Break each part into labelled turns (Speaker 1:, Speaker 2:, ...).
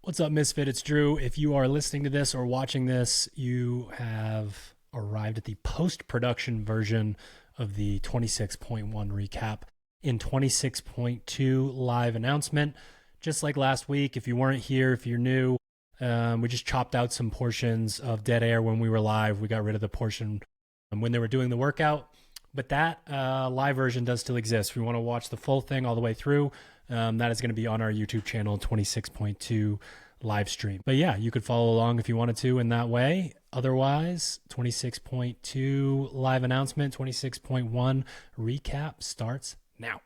Speaker 1: What's up, Misfit? It's Drew. If you are listening to this or watching this, you have arrived at the post-production version of the 26.1 recap. In 26.2 live announcement, just like last week, if you weren't here, if you're new, we just chopped out some portions of dead air when we were live. We got rid of the portion when they were doing the workout, but that live version does still exist. If you want to watch the full thing all the way through, that is going to be on our YouTube channel, 26.2 live stream. But yeah, you could follow along if you wanted to in that way. Otherwise, 26.2 live announcement, 26.1 recap starts now.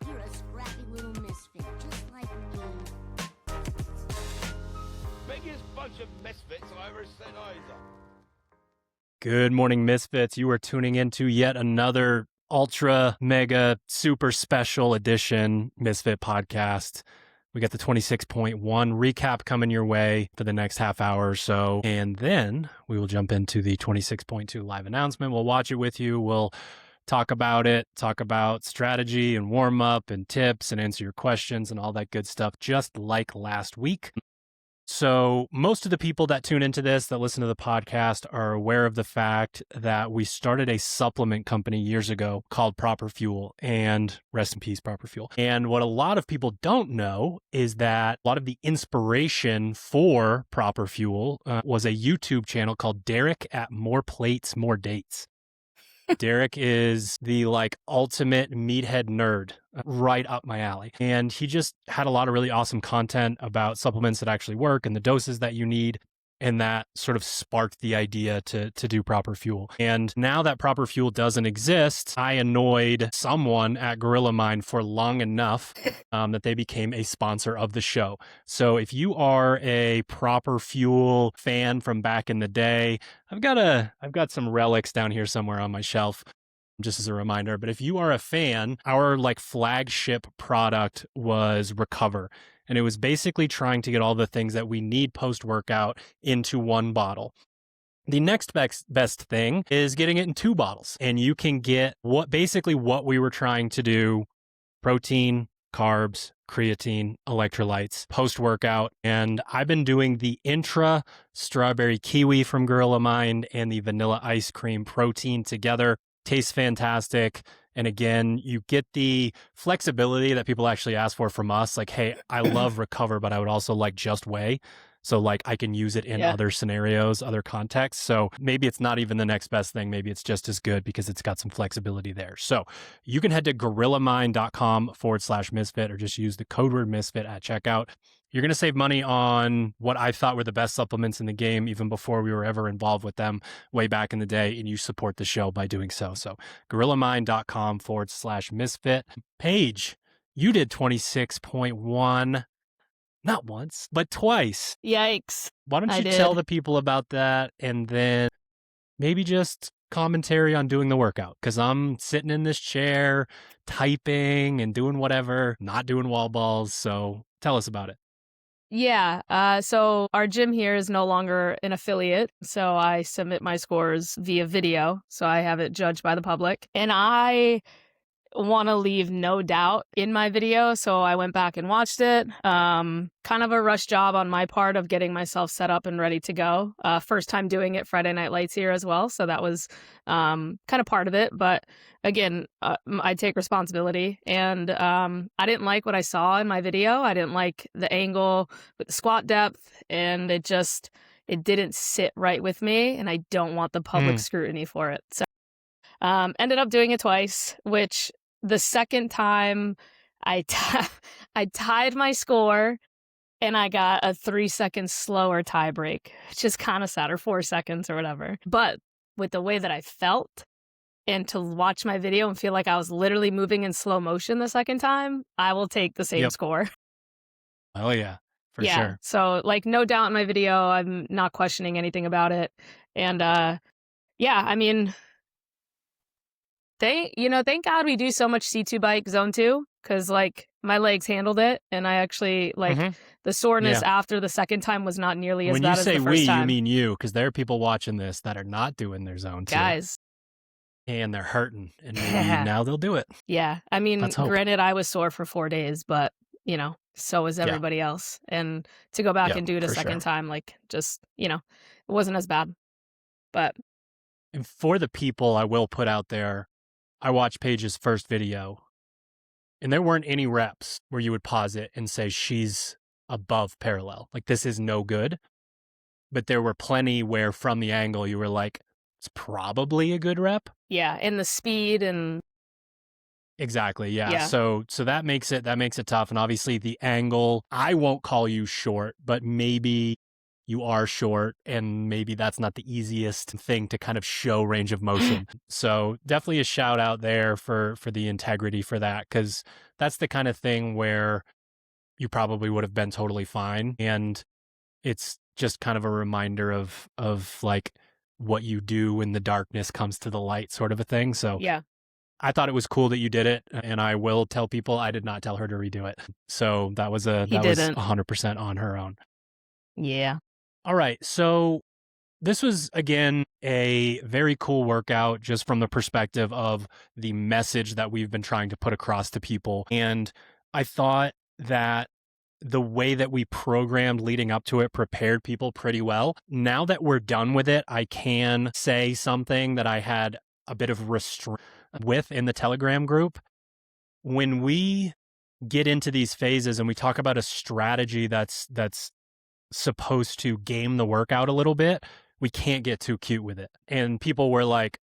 Speaker 2: You're a scrappy little misfit, just like me.
Speaker 3: Biggest bunch of misfits I ever seen either.
Speaker 1: Good morning, Misfits. You are tuning into yet another ultra mega super special edition Misfit Podcast. We got the 26.1 recap coming your way for the next half hour or so. And then we will jump into the 26.2 live announcement. We'll watch it with you. We'll talk about it, talk about strategy and warm up and tips and answer your questions and all that good stuff, just like last week. So most of the people that tune into this, that listen to the podcast, are aware of the fact that we started a supplement company years ago called Proper Fuel, and rest in peace, Proper Fuel. And what a lot of people don't know is that a lot of the inspiration for Proper Fuel was a YouTube channel called Derek at More Plates, More Dates. Derek is the ultimate meathead nerd, right up my alley. And he just had a lot of really awesome content about supplements that actually work and the doses that you need. And that sort of sparked the idea to do Proper Fuel. And now that Proper Fuel doesn't exist, I annoyed someone at Gorilla Mind for long enough that they became a sponsor of the show. So if you are a Proper Fuel fan from back in the day, I've got some relics down here somewhere on my shelf, just as a reminder. But if you are a fan, our flagship product was Recover. And it was basically trying to get all the things that we need post-workout into one bottle. The next best thing is getting it in 2 bottles. And you can get what we were trying to do: protein, carbs, creatine, electrolytes, post-workout. And I've been doing the Intra Strawberry Kiwi from Gorilla Mind and the Vanilla Ice Cream Protein together. Tastes fantastic. And again, you get the flexibility that people actually ask for from us. Like, hey, I love Recover, but I would also like Just Whey. So I can use it in other scenarios, other contexts. So maybe it's not even the next best thing. Maybe it's just as good because it's got some flexibility there. So you can head to gorillamind.com/misfit or just use the code word misfit at checkout. You're going to save money on what I thought were the best supplements in the game, even before we were ever involved with them way back in the day. And you support the show by doing so. So gorillamind.com/misfit. Paige, you did 26.1. Not once, but twice.
Speaker 4: Yikes.
Speaker 1: Why don't you tell the people about that, and then maybe just commentary on doing the workout? Because I'm sitting in this chair, typing and doing whatever, not doing wall balls. So tell us about it.
Speaker 4: Yeah. So our gym here is no longer an affiliate. So I submit my scores via video. So I have it judged by the public. And I want to leave no doubt in my video. So I went back and watched it. Kind of a rush job on my part of getting myself set up and ready to go. First time doing it Friday Night Lights here as well. So that was kind of part of it. But again, I take responsibility. And I didn't like what I saw in my video. I didn't like the angle with the squat depth. And it didn't sit right with me. And I don't want the public scrutiny for it. So ended up doing it twice, which the second time I tied my score and I got a 3 second slower tie break, which is kind of sad, or 4 seconds or whatever. But with the way that I felt and to watch my video and feel like I was literally moving in slow motion the second time, I will take the same score.
Speaker 1: Oh yeah, for sure.
Speaker 4: So no doubt in my video, I'm not questioning anything about it. And I mean, thank God we do so much C2 bike zone 2, because my legs handled it, and I actually the soreness after the second time was not nearly as bad as the first time.
Speaker 1: When you say we, you mean you, because there are people watching this that are not doing their zone 2.
Speaker 4: Guys,
Speaker 1: and they're hurting, and maybe now they'll do it.
Speaker 4: Yeah. I mean,
Speaker 1: Let's hope.
Speaker 4: granted, I was sore for 4 days, but, so was
Speaker 1: Yeah.
Speaker 4: everybody else. And to go back
Speaker 1: Yeah,
Speaker 4: and do it a
Speaker 1: for
Speaker 4: second
Speaker 1: sure.
Speaker 4: time, just, it wasn't as bad. But
Speaker 1: And for the people I will put out there, I watched Paige's first video, and there weren't any reps where you would pause it and say she's above parallel. Like, this is no good. But there were plenty where from the angle you were like, it's probably a good rep.
Speaker 4: yeah, and the speed and
Speaker 1: Exactly. Yeah.
Speaker 4: Yeah.
Speaker 1: So that makes it tough. And obviously the angle, I won't call you short, but maybe you are short, and maybe that's not the easiest thing to kind of show range of motion. So definitely a shout out there for the integrity for that, because that's the kind of thing where you probably would have been totally fine. And it's just kind of a reminder of like what you do when the darkness comes to the light, sort of a thing. So
Speaker 4: yeah.
Speaker 1: I thought it was cool that you did it, and I will tell people I did not tell her to redo it. So that was
Speaker 4: He
Speaker 1: was
Speaker 4: didn't.
Speaker 1: 100% on her own.
Speaker 4: Yeah.
Speaker 1: All right. So this was, again, a very cool workout just from the perspective of the message that we've been trying to put across to people. And I thought that the way that we programmed leading up to it prepared people pretty well. Now that we're done with it, I can say something that I had a bit of restraint with in the Telegram group. When we get into these phases and we talk about a strategy that's supposed to game the workout a little bit, we can't get too cute with it. And people were like,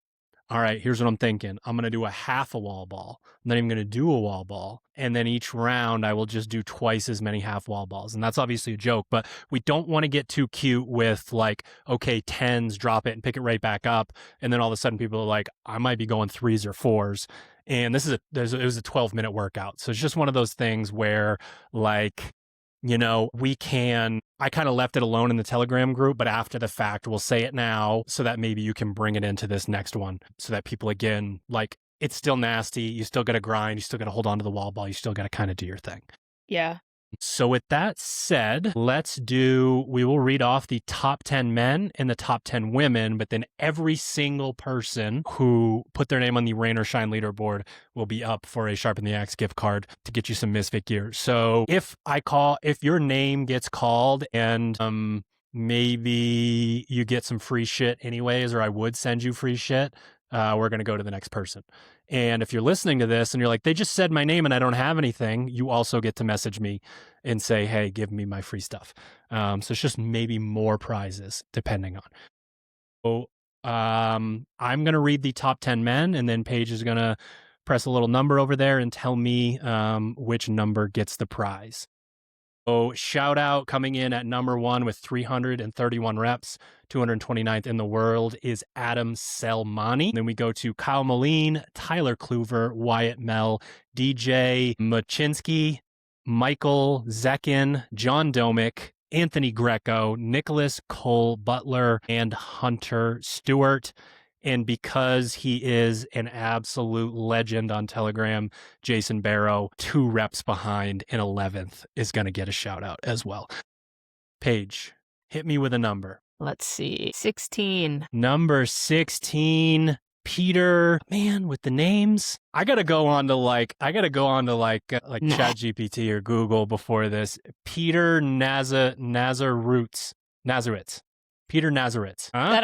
Speaker 1: all right, here's what I'm thinking. I'm going to do a half a wall ball. I'm not even going to do a wall ball. And then each round, I will just do twice as many half wall balls. And that's obviously a joke, but we don't want to get too cute with like, okay, 10s, drop it and pick it right back up. And then all of a sudden people are like, I might be going 3s or 4s. And it was a 12-minute workout. So it's just one of those things where like, I kind of left it alone in the Telegram group, but after the fact, we'll say it now so that maybe you can bring it into this next one so that people, again, like, it's still nasty. You still got to grind. You still got to hold on to the wall ball. You still got to kind of do your thing.
Speaker 4: Yeah.
Speaker 1: So with that said, we will read off the top 10 men and the top 10 women, but then every single person who put their name on the Rain or Shine leaderboard will be up for a Sharpen the Axe gift card to get you some Misfit gear. So if your name gets called and maybe you get some free shit anyways, or I would send you free shit, we're going to go to the next person. And if you're listening to this and you're like, they just said my name and I don't have anything, you also get to message me and say, hey, give me my free stuff. So it's just maybe more prizes depending on. So I'm going to read the top 10 men, and then Paige is going to press a little number over there and tell me which number gets the prize. So shout out coming in at number 1 with 331 reps, 229th in the world is Adam Selmani. Then we go to Kyle Moline, Tyler Kluver, Wyatt Mell, DJ Machinsky, Michael Zekin, John Domick, Anthony Greco, Nicholas Cole Butler, and Hunter Stewart. And because he is an absolute legend on Telegram, Jason Barrow, 2 reps behind in 11th, is going to get a shout out as well. Paige, hit me with a number.
Speaker 4: Let's see. 16.
Speaker 1: Number 16, Peter. Man, with the names, I gotta go on to like ChatGPT or Google before this. Peter Nazaritz. Peter Nazaritz. Huh?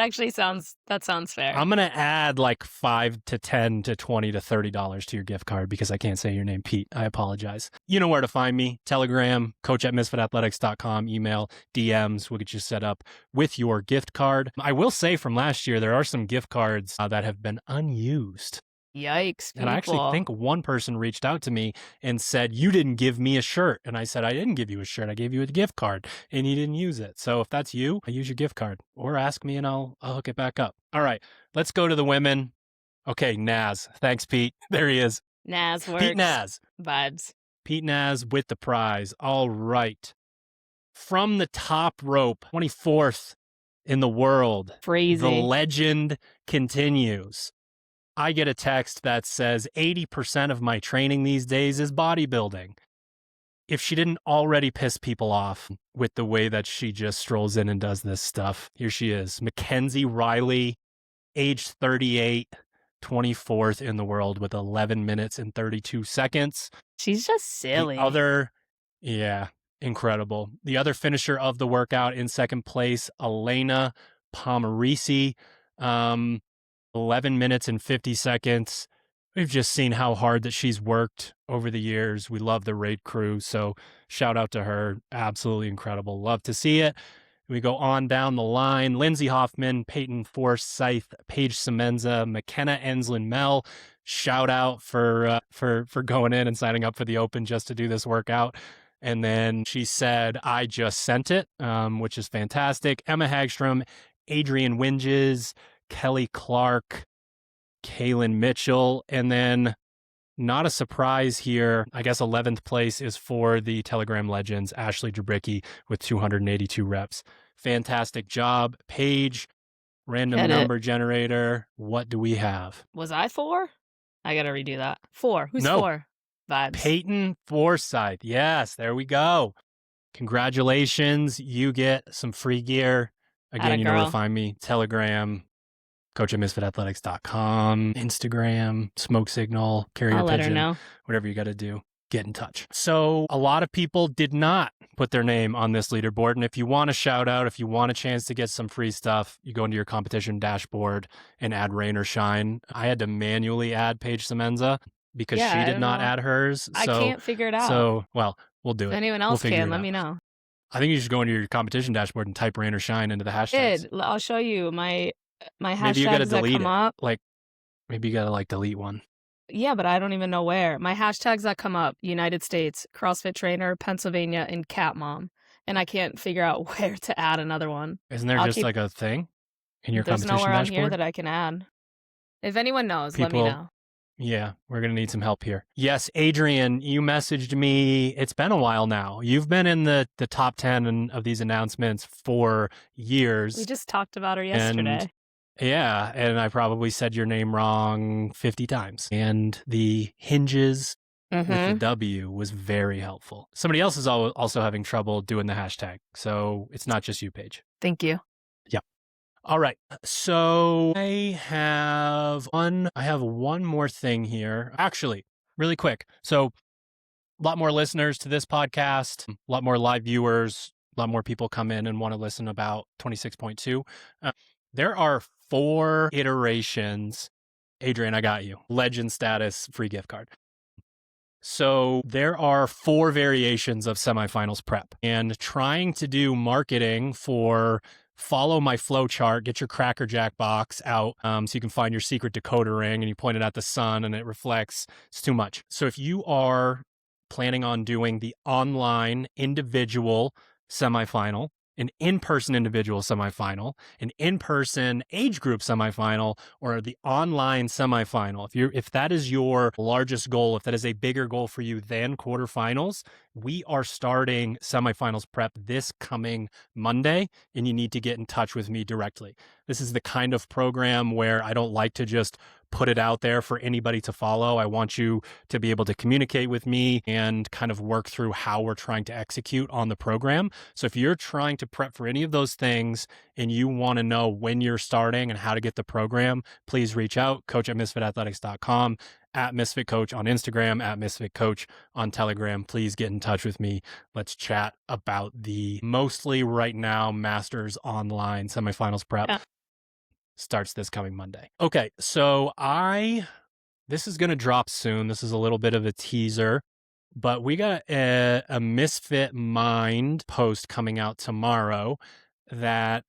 Speaker 4: That sounds fair.
Speaker 1: I'm going to add like $5 to $10 to $20 to $30 to your gift card because I can't say your name, Pete. I apologize. You know where to find me. Telegram, coach@misfitathletics.com, email, DMs. We'll get you set up with your gift card. I will say from last year, there are some gift cards that have been unused.
Speaker 4: Yikes, people.
Speaker 1: And I actually think one person reached out to me and said, you didn't give me a shirt. And I said, I didn't give you a shirt. I gave you a gift card and you didn't use it. So if that's you, use your gift card or ask me and I'll hook it back up. All right, let's go to the women. Okay, Naz. Thanks, Pete. There he is.
Speaker 4: Naz works.
Speaker 1: Pete Naz.
Speaker 4: Vibes.
Speaker 1: Pete Naz with the prize. All right. From the top rope, 24th in the world.
Speaker 4: Crazy.
Speaker 1: The legend continues. I get a text that says 80% of my training these days is bodybuilding. If she didn't already piss people off with the way that she just strolls in and does this stuff, here she is. Mackenzie Riley, age 38, 24th in the world with 11 minutes and 32 seconds.
Speaker 4: She's just silly.
Speaker 1: Yeah, incredible. The other finisher of the workout in second place, Elena Pomerisi, 11 minutes and 50 seconds. We've just seen how hard that she's worked over the years. We love the raid crew, so shout out to her. Absolutely incredible. Love to see it. We go on down the line. Lindsay Hoffman, Peyton Forsyth, Paige Semenza, McKenna Enslin Mel. Shout out for going in and signing up for the Open just to do this workout. And then she said, I just sent it, which is fantastic. Emma Hagstrom, Adrian Winges, Kelly Clark, Kaylin Mitchell, and then not a surprise here. I guess 11th place is for the Telegram legends, Ashley Jabricki with 282 reps. Fantastic job. Paige, random number generator. What do we have?
Speaker 4: Was I 4? I got to redo that. 4. Who's
Speaker 1: No.
Speaker 4: 4? Vibes.
Speaker 1: Peyton Forsyth. Yes, there we go. Congratulations. You get some free gear. Again, you know where to find me. Telegram, coach@misfitathletics.com, Instagram, smoke signal, carrier
Speaker 4: I'll let her
Speaker 1: pigeon,
Speaker 4: know.
Speaker 1: whatever you got to do, get in touch. So a lot of people did not put their name on this leaderboard. And if you want a shout out, if you want a chance to get some free stuff, you go into your competition dashboard and add rain or shine. I had to manually add Paige Semenza because she did not add hers.
Speaker 4: I can't figure it out.
Speaker 1: So, well, we'll do it.
Speaker 4: If anyone else can, let me know.
Speaker 1: I think you should go into your competition dashboard and type rain or shine into the hashtags.
Speaker 4: I'll show you my hashtags
Speaker 1: Maybe you gotta
Speaker 4: that
Speaker 1: delete
Speaker 4: come
Speaker 1: it.
Speaker 4: up.
Speaker 1: Like, maybe you got to delete one.
Speaker 4: Yeah, but I don't even know where. My hashtags that come up, United States, CrossFit Trainer, Pennsylvania, and Cat Mom. And I can't figure out where to add another one.
Speaker 1: Isn't there like a thing in your competition dashboard?
Speaker 4: There's nowhere on here that I can add. If anyone knows, let me know.
Speaker 1: Yeah, we're going to need some help here. Yes, Adrian, you messaged me. It's been a while now. You've been in the top 10 of these announcements for years.
Speaker 4: We just talked about her yesterday.
Speaker 1: And I probably said your name wrong 50 times. And the hinges with the W was very helpful. Somebody else is also having trouble doing the hashtag. So it's not just you, Paige.
Speaker 4: Thank you.
Speaker 1: Yep. All right. So I have one more thing here. Actually, really quick. So a lot more listeners to this podcast, a lot more live viewers, a lot more people come in and want to listen about 26.2. There are 4 iterations. Adrian, I got you. Legend status, free gift card. So there are 4 variations of semifinals prep, and trying to do marketing for follow my flow chart, get your Cracker Jack box out so you can find your secret decoder ring and you point it at the sun and it reflects. It's too much. So if you are planning on doing the online individual semifinal, an in-person individual semifinal, an in-person age group semifinal, or the online semifinal. If that is your largest goal, if that is a bigger goal for you than quarterfinals, we are starting semifinals prep this coming Monday, and you need to get in touch with me directly. This is the kind of program where I don't like to just put it out there for anybody to follow. I want you to be able to communicate with me and kind of work through how we're trying to execute on the program. So if you're trying to prep for any of those things and you want to know when you're starting and how to get the program, please reach out, coach@misfitathletics.com, @MisfitCoach on Instagram, @MisfitCoach on Telegram. Please get in touch with me. Let's chat about the mostly right now Masters online semifinals prep. Yeah. Starts this coming Monday. Okay, so this is going to drop soon. This is a little bit of a teaser, but we got a Misfit Mind post coming out tomorrow that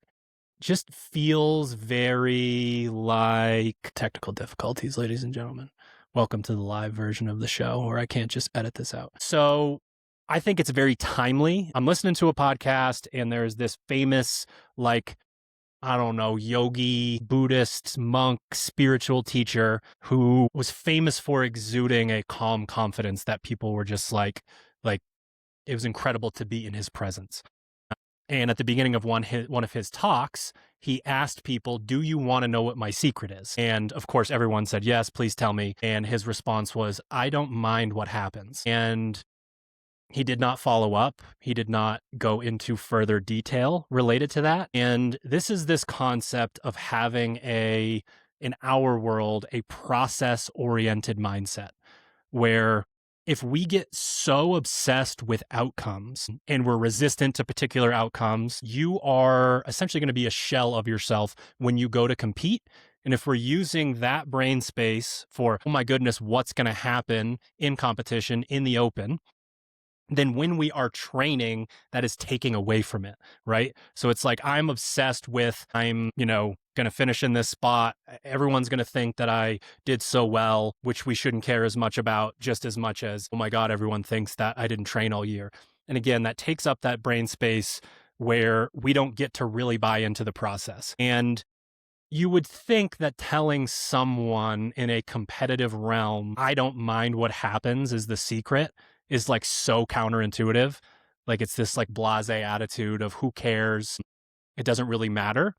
Speaker 1: just feels very like technical difficulties, ladies and gentlemen. Welcome to the live version of the show where I can't just edit this out. So I think it's very timely. I'm listening to a podcast and there's this famous, yogi, Buddhist, monk, spiritual teacher who was famous for exuding a calm confidence that people were just like it was incredible to be in his presence. And at the beginning of one of his talks, he asked people, do you want to know what my secret is? And of course, everyone said, yes, please tell me. And his response was, I don't mind what happens. And he did not follow up. He did not go into further detail related to that. And this is this concept of having a in our world, a process-oriented mindset where if we get so obsessed with outcomes and we're resistant to particular outcomes, you are essentially going to be a shell of yourself when you go to compete. And if we're using that brain space for, oh my goodness, what's going to happen in competition in the open, then when we are training, that is taking away from it, right? So it's like I'm obsessed with, I'm, going to finish in this spot. Everyone's going to think that I did so well, which we shouldn't care as much about, just as much as, oh my God, everyone thinks that I didn't train all year. And again, that takes up that brain space where we don't get to really buy into the process. And you would think that telling someone in a competitive realm, I don't mind what happens is the secret, is like so counterintuitive. Like it's this like blasé attitude of who cares? It doesn't really matter.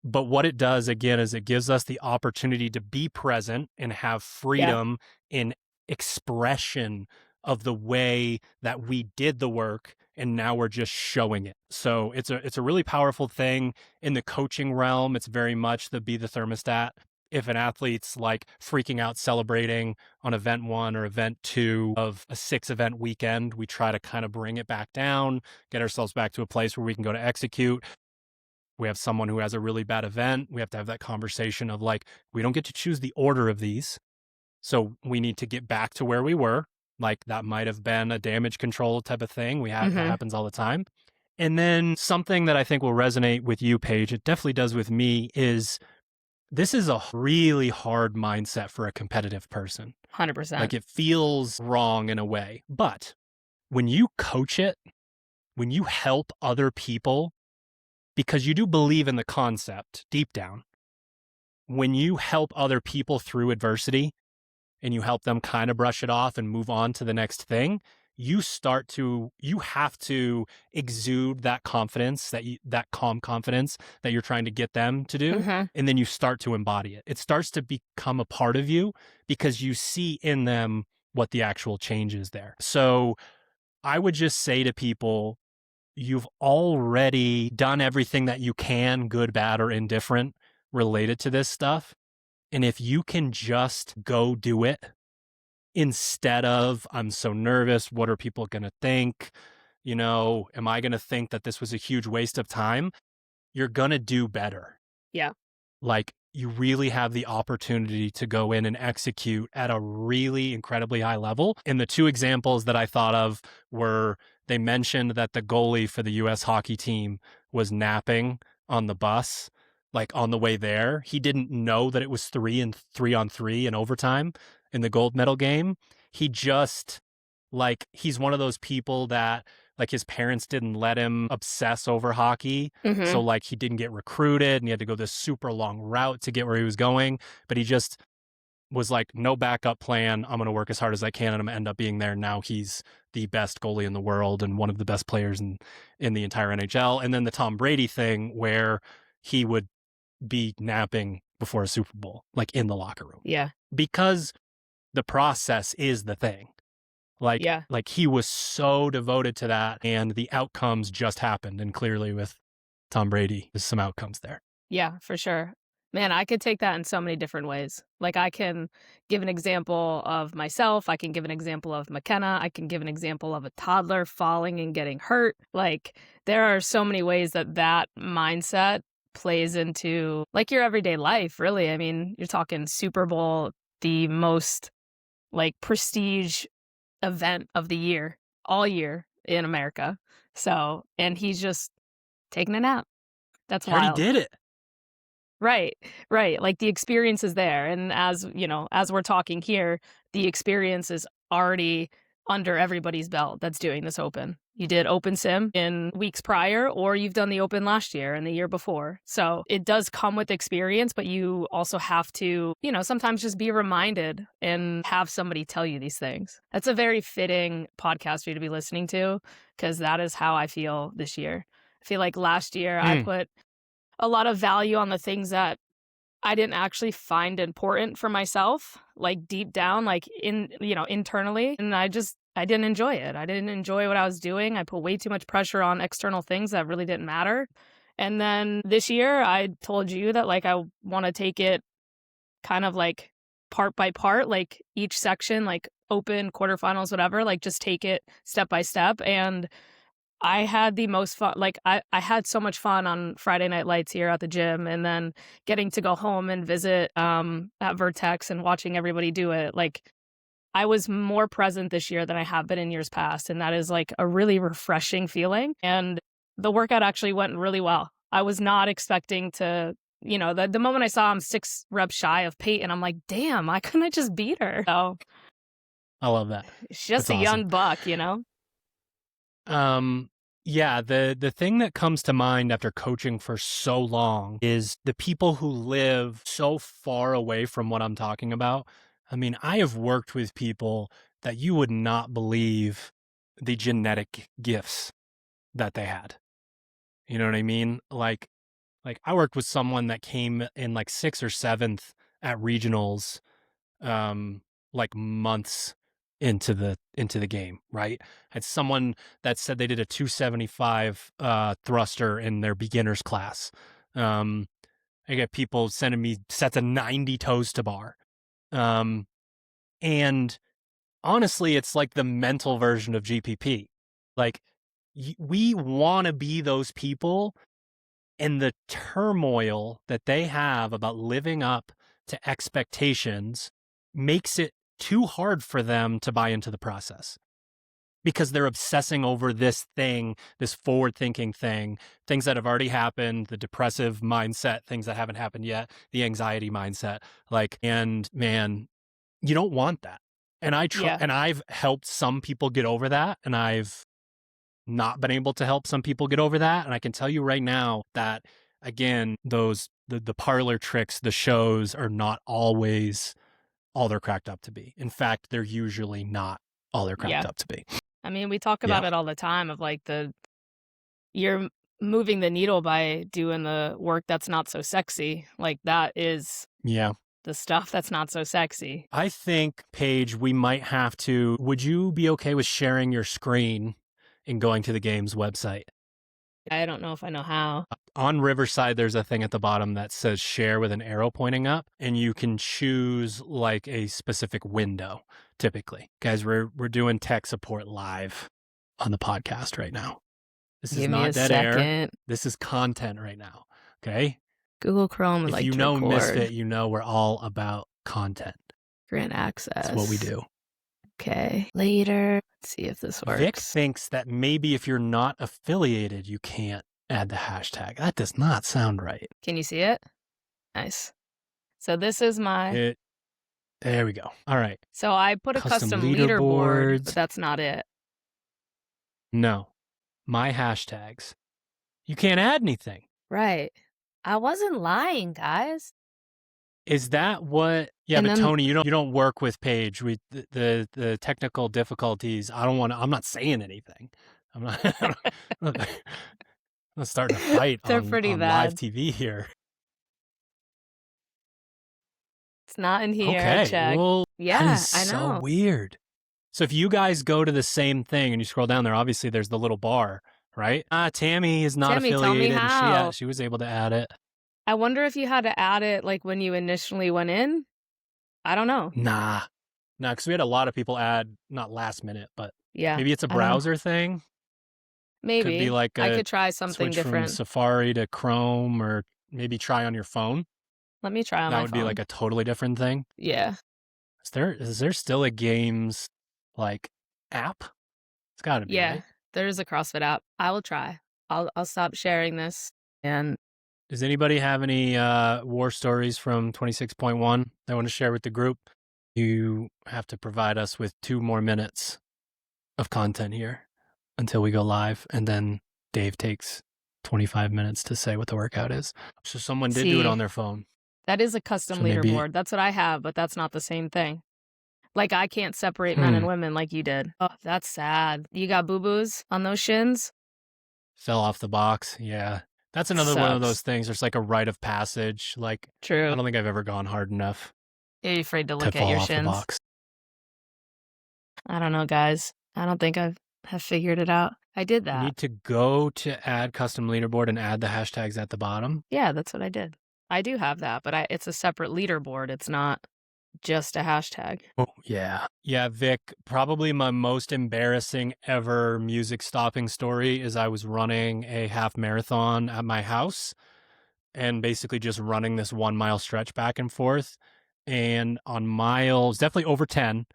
Speaker 1: But what it does, again, is it gives us the opportunity to be present and have freedom in expression of the way that we did the work, and now we're just showing it. So it's a really powerful thing. In the coaching realm, it's very much the be the thermostat. If an athlete's like freaking out celebrating on event 1 or event 2 of a 6-event weekend, we try to kind of bring it back down, get ourselves back to a place where we can go to execute. We have someone who has a really bad event. We have to have that conversation of like, we don't get to choose the order of these. So we need to get back to where we were. Like that might have been a damage control type of thing. That happens all the time. And then something that I think will resonate with you, Paige, it definitely does with me, is this is a really hard mindset for a competitive person.
Speaker 4: 100%.
Speaker 1: Like it feels wrong in a way. But when you coach it, when you help other people, because you do believe in the concept deep down, when you help other people through adversity and you help them kind of brush it off and move on to the next thing, you have to exude that confidence, that calm confidence that you're trying to get them to do. And then you start to embody it. It starts to become a part of you because you see in them what the actual change is there. So I would just say to people, you've already done everything that you can, good, bad, or indifferent, related to this stuff. And if you can just go do it instead of, I'm so nervous, what are people going to think? Am I going to think that this was a huge waste of time? You're going to do better.
Speaker 4: Yeah.
Speaker 1: Like you really have the opportunity to go in and execute at a really incredibly high level. And the 2 examples that I thought of were, they mentioned that the goalie for the U.S. hockey team was napping on the bus, like on the way there. He didn't know that it was 3-on-3 in overtime in the gold medal game. He just, like, he's one of those people that, like, his parents didn't let him obsess over hockey. So, like, he didn't get recruited and he had to go this super long route to get where he was going. But he just was like, no backup plan. I'm going to work as hard as I can and I'm going to end up being there. Now he's the best goalie in the world and one of the best players in the entire NHL. And then the Tom Brady thing where he would be napping before a Super Bowl, like in the locker room.
Speaker 4: Yeah.
Speaker 1: Because the process is the thing. Like he was so devoted to that and the outcomes just happened. And clearly with Tom Brady, there's some outcomes there.
Speaker 4: Yeah, for sure. Man, I could take that in so many different ways. Like I can give an example of myself. I can give an example of McKenna. I can give an example of a toddler falling and getting hurt. Like there are so many ways that mindset plays into like your everyday life, really. I mean, you're talking Super Bowl, the most like prestige event of the year, all year in America. So, and he's just taking a nap. That's
Speaker 1: He already
Speaker 4: wild.
Speaker 1: did it.
Speaker 4: Right. Like the experience is there. And as we're talking here, the experience is already under everybody's belt that's doing this open. You did open sim in weeks prior, or you've done the open last year and the year before. So it does come with experience, but you also have to, sometimes just be reminded and have somebody tell you these things. That's a very fitting podcast for you to be listening to, because that is how I feel this year. I feel like last year I put a lot of value on the things that I didn't actually find important for myself, like deep down, like internally. And I didn't enjoy it. I didn't enjoy what I was doing. I put way too much pressure on external things that really didn't matter. And then this year I told you that like I want to take it kind of like part by part, like each section, like open, quarterfinals, whatever, like just take it step by step. And I had the most fun. Like I had so much fun on Friday Night Lights here at the gym, and then getting to go home and visit at Vertex and watching everybody do it. Like I was more present this year than I have been in years past, and that is like a really refreshing feeling. And the workout actually went really well. I was not expecting to, the moment I saw him 6 reps shy of Peyton, I'm like, damn, why couldn't I just beat her? So
Speaker 1: I love that.
Speaker 4: she's just
Speaker 1: That's
Speaker 4: a young
Speaker 1: awesome.
Speaker 4: buck, you know?
Speaker 1: Yeah, the thing that comes to mind after coaching for so long is the people who live so far away from what I'm talking about. I mean, I have worked with people that you would not believe the genetic gifts that they had. You know what I mean? Like I worked with someone that came in like 6th or 7th at regionals, like months into the game, right? I had someone that said they did a 275 thruster in their beginners class. I get people sending me sets of 90 toes to bar. And honestly, it's like the mental version of GPP. Like we want to be those people, and the turmoil that they have about living up to expectations makes it too hard for them to buy into the process, because they're obsessing over this thing, this forward-thinking thing, things that have already happened, the depressive mindset, things that haven't happened yet, the anxiety mindset. Like, and man, you don't want that. And and I've helped some people get over that, and I've not been able to help some people get over that. And I can tell you right now that, again, the parlor tricks, the shows are not always all they're cracked up to be. In fact, they're usually not all they're cracked up to be.
Speaker 4: I mean, we talk about it all the time of like you're moving the needle by doing the work that's not so sexy. Like that is the stuff that's not so sexy.
Speaker 1: I think, Paige, we might have to, would you be okay with sharing your screen and going to the game's website?
Speaker 4: I don't know if I know how.
Speaker 1: On Riverside, there's a thing at the bottom that says share with an arrow pointing up, and you can choose like a specific window, typically. Guys, we're doing tech support live on the podcast right now. This is not dead air. This is content right now, okay?
Speaker 4: Google Chrome would like to record.
Speaker 1: If you know Misfit, you know we're all about content.
Speaker 4: Grant access.
Speaker 1: That's what we do.
Speaker 4: Okay. Later. Let's see if this works.
Speaker 1: Vic thinks that maybe if you're not affiliated, you can't add the hashtag. That does not sound right.
Speaker 4: Can you see it? Nice. So this is my...
Speaker 1: There we go. All right.
Speaker 4: So I put a custom leaderboard, but that's not it.
Speaker 1: No. My hashtags. You can't add anything.
Speaker 4: Right. I wasn't lying, guys.
Speaker 1: Is that what? Yeah, and but then, Tony, you don't work with Paige. The technical difficulties. I'm not saying anything. I'm not starting a fight
Speaker 4: They're
Speaker 1: on
Speaker 4: pretty bad.
Speaker 1: Live TV here.
Speaker 4: It's not in here.
Speaker 1: Okay.
Speaker 4: I checked.
Speaker 1: Well,
Speaker 4: yeah,
Speaker 1: that is
Speaker 4: I know.
Speaker 1: So weird. So if you guys go to the same thing and you scroll down there, obviously there's the little bar, right? Tammy is not affiliated.
Speaker 4: Tell me how.
Speaker 1: And she was able to add it.
Speaker 4: I wonder if you had to add it like when you initially went in. I don't know.
Speaker 1: Nah, because we had a lot of people add, not last minute, but
Speaker 4: yeah,
Speaker 1: maybe it's a browser thing.
Speaker 4: Maybe.
Speaker 1: Could be like
Speaker 4: I could try something
Speaker 1: switch
Speaker 4: different.
Speaker 1: From Safari to Chrome, or maybe try on your phone.
Speaker 4: Let me try on my phone.
Speaker 1: That would be like a totally different thing.
Speaker 4: Yeah.
Speaker 1: Is there still a games like app? It's got to be.
Speaker 4: Yeah,
Speaker 1: right?
Speaker 4: There is a CrossFit app. I will try. I'll stop sharing this. And
Speaker 1: does anybody have any war stories from 26.1 they want to share with the group? You have to provide us with 2 more minutes of content here until we go live, and then Dave takes 25 minutes to say what the workout is. So someone did do it on their phone.
Speaker 4: That is a custom leaderboard. That's what I have, but that's not the same thing. Like, I can't separate men and women like you did. Oh, that's sad. You got boo-boos on those shins?
Speaker 1: Fell off the box, yeah. That's another one of those things. There's like a rite of passage. Like,
Speaker 4: true.
Speaker 1: I don't think I've ever gone hard enough.
Speaker 4: Are you afraid to look at your shins? I don't know, guys. I don't think I have figured it out. I did that.
Speaker 1: You need to go to add custom leaderboard and add the hashtags at the bottom.
Speaker 4: Yeah, that's what I did. I do have that, but it's a separate leaderboard. It's not just a hashtag.
Speaker 1: Oh, yeah. Yeah, Vic, probably my most embarrassing ever music stopping story is I was running a half marathon at my house and basically just running this 1 mile stretch back and forth. And on miles, definitely over 10,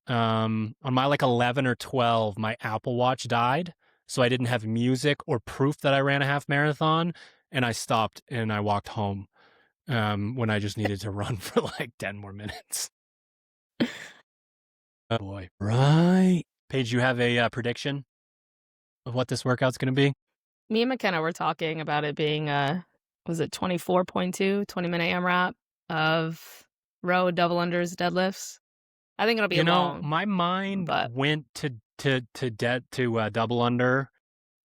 Speaker 1: on my like 11 or 12, my Apple Watch died. So I didn't have music or proof that I ran a half marathon. And I stopped and I walked home when I just needed to run for like 10 more minutes. Oh boy. Right. Paige, you have a prediction of what this workout's going to be?
Speaker 4: Me and McKenna were talking about it being, was it 24.2, 20-minute AMRAP of row, double unders, deadlifts. I think it'll be long.
Speaker 1: My mind went to double under,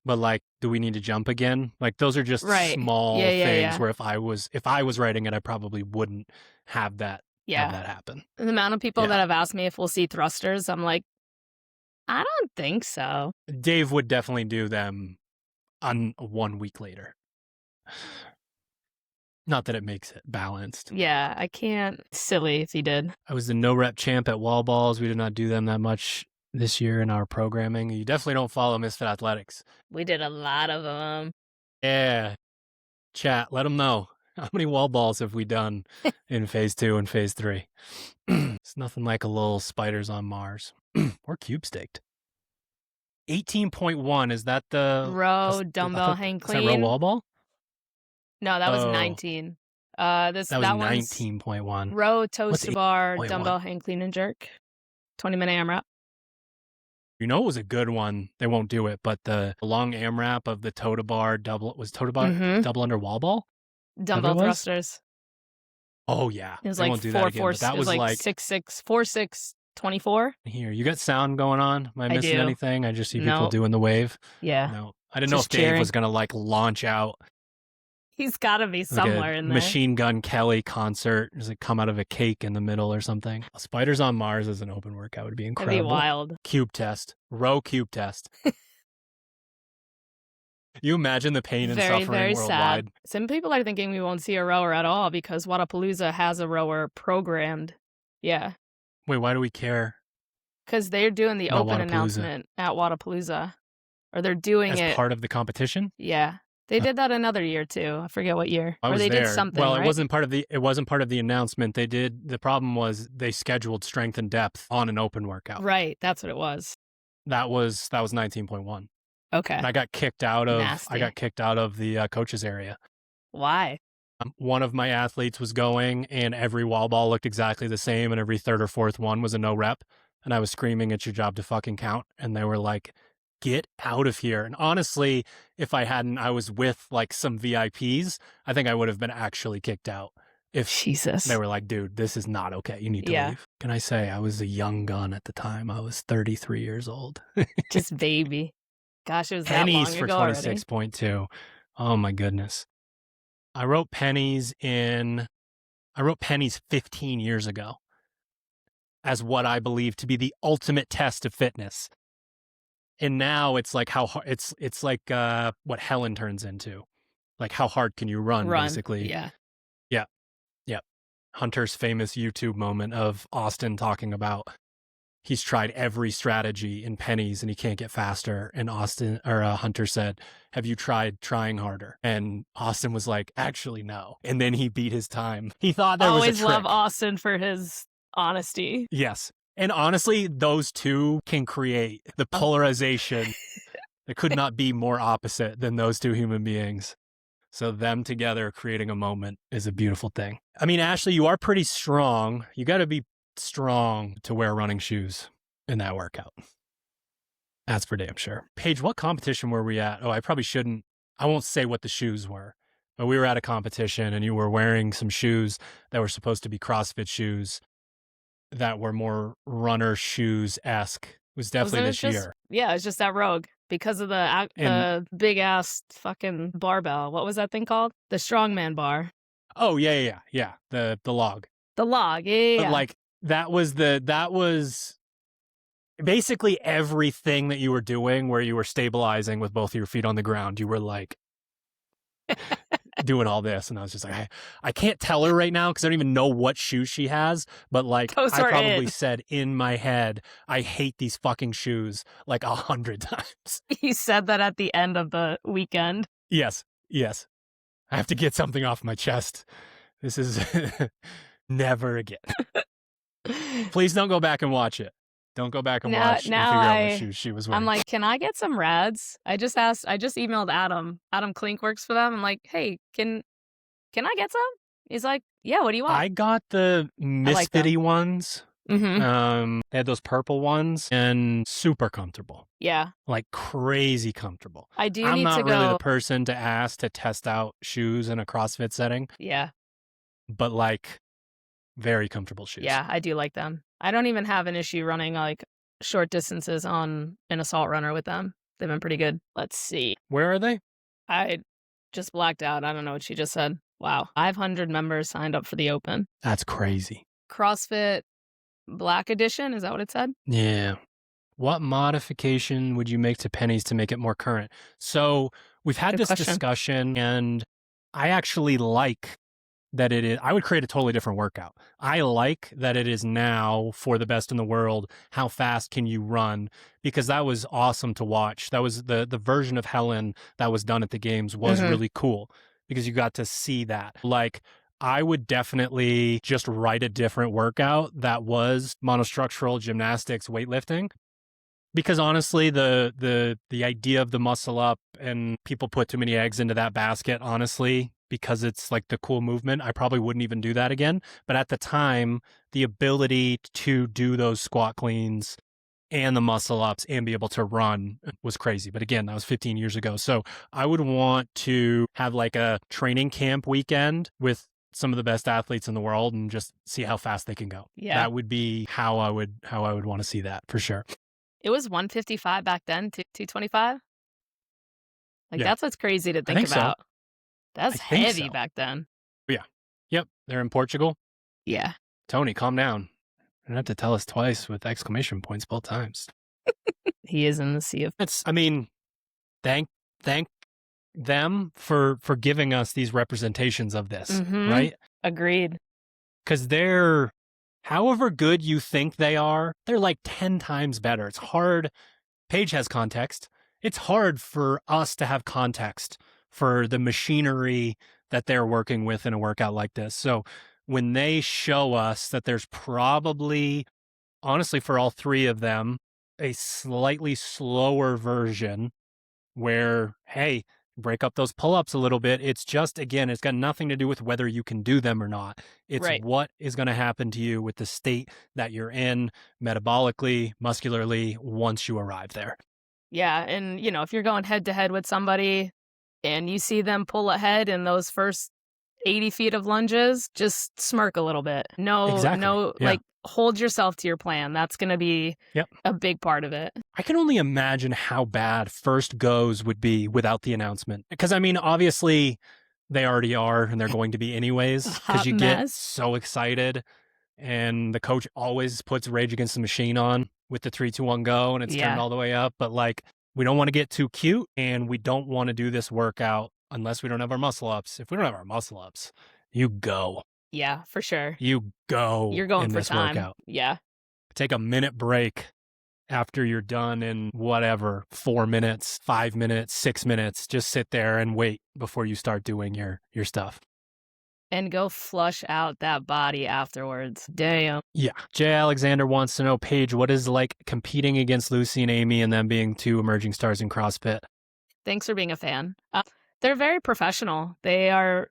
Speaker 1: but like, do we need to jump again? Like, those are just small things where if I was writing it, I probably wouldn't have that happen.
Speaker 4: The amount of people that have asked me if we'll see thrusters, I'm like, I don't think so.
Speaker 1: Dave would definitely do them on 1 week later. Not that it makes it balanced.
Speaker 4: Yeah, I can't. Silly if he did.
Speaker 1: I was the no rep champ at wall balls. We did not do them that much this year in our programming. You definitely don't follow Misfit Athletics.
Speaker 4: We did a lot of them.
Speaker 1: Yeah. Chat, let them know. How many wall balls have we done in phase 2 and phase 3? It's nothing like a little spiders on Mars. Or cube staked. 18.1, is that the
Speaker 4: row dumbbell hang clean?
Speaker 1: Is that row wall ball?
Speaker 4: No, that was 19. That was
Speaker 1: 19.1.
Speaker 4: Row toast to bar dumbbell hang clean and jerk. 20-minute AMRAP.
Speaker 1: You know it was a good one. They won't do it, but the long AMRAP of the toe to bar double double under wall ball?
Speaker 4: Dumbbell thrusters.
Speaker 1: Oh yeah.
Speaker 4: It was
Speaker 1: they
Speaker 4: like
Speaker 1: won't do that again, but that was like
Speaker 4: 6'6", 4'6", 24.
Speaker 1: Here, you got sound going on? Am I missing anything? I just see people doing the wave.
Speaker 4: Yeah.
Speaker 1: No. I didn't know if Dave was gonna like launch out.
Speaker 4: He's got to be somewhere in there.
Speaker 1: Machine Gun Kelly concert. Does it come out of a cake in the middle or something? Spiders on Mars as an open workout would be incredible.
Speaker 4: That'd be wild.
Speaker 1: Cube test. Row cube test. You imagine the pain and suffering
Speaker 4: very
Speaker 1: worldwide.
Speaker 4: Sad. Some people are thinking we won't see a rower at all because Wodapalooza has a rower programmed. Yeah.
Speaker 1: Wait, why do we care?
Speaker 4: Because they're doing the open announcement at Wodapalooza. Or they're doing it
Speaker 1: as part of the competition?
Speaker 4: Yeah. They did that another year too. I forget what year.
Speaker 1: I was
Speaker 4: they
Speaker 1: there.
Speaker 4: Did something.
Speaker 1: Well,
Speaker 4: right?
Speaker 1: it wasn't part of the announcement. The problem was they scheduled strength and depth on an open workout.
Speaker 4: Right, that's what it was.
Speaker 1: That was 19.1.
Speaker 4: Okay.
Speaker 1: And I got kicked out of the coaches area.
Speaker 4: Why?
Speaker 1: One of my athletes was going and every wall ball looked exactly the same and every third or fourth one was a no rep and I was screaming, "It's your job to fucking count." And they were like, "Get out of here." And honestly, if I was with like some VIPs, I think I would have been actually kicked out. If
Speaker 4: Jesus.
Speaker 1: They were like, "Dude, this is not okay. You need to leave." Can I say I was a young gun at the time? I was 33 years old.
Speaker 4: Just baby. Gosh, it was
Speaker 1: pennies
Speaker 4: that
Speaker 1: for
Speaker 4: long ago
Speaker 1: 26.2. Oh my goodness. I wrote pennies 15 years ago as what I believe to be the ultimate test of fitness. And now it's like how hard it's like what Helen turns into. Like how hard can you run basically?
Speaker 4: Yeah.
Speaker 1: Yeah. Yeah. Hunter's famous YouTube moment of Austin talking about he's tried every strategy in pennies and he can't get faster. And Hunter said, "Have you tried trying harder?" And Austin was like, "Actually, no." And then he beat his time. He thought there was a trick.
Speaker 4: Always love Austin for his honesty.
Speaker 1: Yes. And honestly, those two can create the polarization. It could not be more opposite than those two human beings. So them together creating a moment is a beautiful thing. I mean, Ashley, you are pretty strong. You got to be strong to wear running shoes in that workout. That's for damn sure. Paige, what competition were we at? Oh, I probably shouldn't. I won't say what the shoes were. But we were at a competition and you were wearing some shoes that were supposed to be CrossFit shoes that were more runner shoes-esque. It was definitely this year.
Speaker 4: Yeah, it's just that Rogue because of the big ass fucking barbell. What was that thing called? The strongman bar.
Speaker 1: Oh yeah. The log.
Speaker 4: The log. Yeah.
Speaker 1: But like that was basically everything that you were doing where you were stabilizing with both of your feet on the ground. You were like doing all this. And I was just like, I can't tell her right now because I don't even know what shoes she has. But like,
Speaker 4: Those
Speaker 1: I
Speaker 4: are
Speaker 1: probably
Speaker 4: it.
Speaker 1: said in my head, I hate these fucking shoes like 100 times.
Speaker 4: You said that at the end of the weekend.
Speaker 1: Yes. I have to get something off my chest. This is never again. Please don't go back and watch it. Don't go back and watch and figure out what shoes she was wearing.
Speaker 4: I'm like, can I get some rads? I just emailed Adam. Adam Klink works for them. I'm like, hey, can I get some? He's like, yeah, what do you want?
Speaker 1: I got the Misfit ones.
Speaker 4: Mm-hmm.
Speaker 1: They had those purple ones and super comfortable.
Speaker 4: Yeah.
Speaker 1: Like crazy comfortable.
Speaker 4: I do
Speaker 1: I'm
Speaker 4: need
Speaker 1: not
Speaker 4: to
Speaker 1: really
Speaker 4: go.
Speaker 1: the person to ask to test out shoes in a CrossFit setting,
Speaker 4: Yeah.
Speaker 1: but like very comfortable shoes.
Speaker 4: Yeah, I do like them. I don't even have an issue running like short distances on an assault runner with them. They've been pretty good. Let's see.
Speaker 1: Where are they?
Speaker 4: I just blacked out. I don't know what she just said. Wow. 500 members signed up for the Open.
Speaker 1: That's crazy.
Speaker 4: CrossFit Black Edition. Is that what it said?
Speaker 1: Yeah. What modification would you make to pennies to make it more current? So we've had
Speaker 4: Good
Speaker 1: this
Speaker 4: question.
Speaker 1: discussion, and I actually like that it is. I would create a totally different workout. I like that it is now for the best in the world. How fast can you run? Because that was awesome to watch. That was the version of Helen that was done at the games was really cool because you got to see that. Like, I would definitely just write a different workout that was monostructural gymnastics weightlifting. Because honestly, the idea of the muscle up and people put too many eggs into that basket, honestly, because it's like the cool movement, I probably wouldn't even do that again. But at the time, the ability to do those squat cleans and the muscle ups and be able to run was crazy. But again, that was 15 years ago. So I would want to have like a training camp weekend with some of the best athletes in the world and just see how fast they can go.
Speaker 4: Yeah.
Speaker 1: That would be how I would want to see that for sure.
Speaker 4: It was 155 back then, 225. Like,
Speaker 1: Yeah.
Speaker 4: that's what's crazy to think
Speaker 1: think so.
Speaker 4: about. That's
Speaker 1: I think
Speaker 4: heavy
Speaker 1: so.
Speaker 4: back then.
Speaker 1: Yep. They're in Portugal.
Speaker 4: Yeah.
Speaker 1: Tony, calm down. You don't have to tell us twice with exclamation points both times.
Speaker 4: He is in the sea of.
Speaker 1: Thank them for giving us these representations of this,
Speaker 4: Mhm.
Speaker 1: right?
Speaker 4: Agreed.
Speaker 1: Because they're, however good you think they are, they're like 10 times better. It's hard. Paige has context. It's hard for us to have context for the machinery that they're working with in a workout like this. So when they show us that there's probably, honestly, for all three of them, a slightly slower version where, hey, break up those pull-ups a little bit. It's just, again, it's got nothing to do with whether you can do them or not. It's
Speaker 4: Right.
Speaker 1: what is going to happen to you with the state that you're in metabolically, muscularly, once you arrive there.
Speaker 4: Yeah. And, if you're going head to head with somebody and you see them pull ahead in those first 80 feet of lunges, just smirk a little bit.
Speaker 1: Exactly.
Speaker 4: Hold yourself to your plan. That's going to be
Speaker 1: Yep.
Speaker 4: a big part of it.
Speaker 1: I can only imagine how bad first goes would be without the announcement. Because, I mean, obviously they already are and they're going to be anyways because
Speaker 4: Hot
Speaker 1: you get
Speaker 4: mess.
Speaker 1: so excited and the coach always puts Rage Against the Machine on with the 3, 2, 1, go and it's
Speaker 4: Yeah.
Speaker 1: turned all the way up. But like, we don't want to get too cute and we don't want to do this workout unless we don't have our muscle ups. If we don't have our muscle ups, you go.
Speaker 4: Yeah, for sure.
Speaker 1: You go.
Speaker 4: You're going
Speaker 1: in
Speaker 4: for
Speaker 1: this
Speaker 4: time.
Speaker 1: workout.
Speaker 4: Yeah.
Speaker 1: Take a minute break after you're done in whatever, 4 minutes, 5 minutes, 6 minutes. Just sit there and wait before you start doing your stuff.
Speaker 4: And go flush out that body afterwards. Damn.
Speaker 1: Yeah. Jay Alexander wants to know, Paige, what is like competing against Lucy and Amy and them being two emerging stars in CrossFit?
Speaker 4: Thanks for being a fan. They're very professional. They are,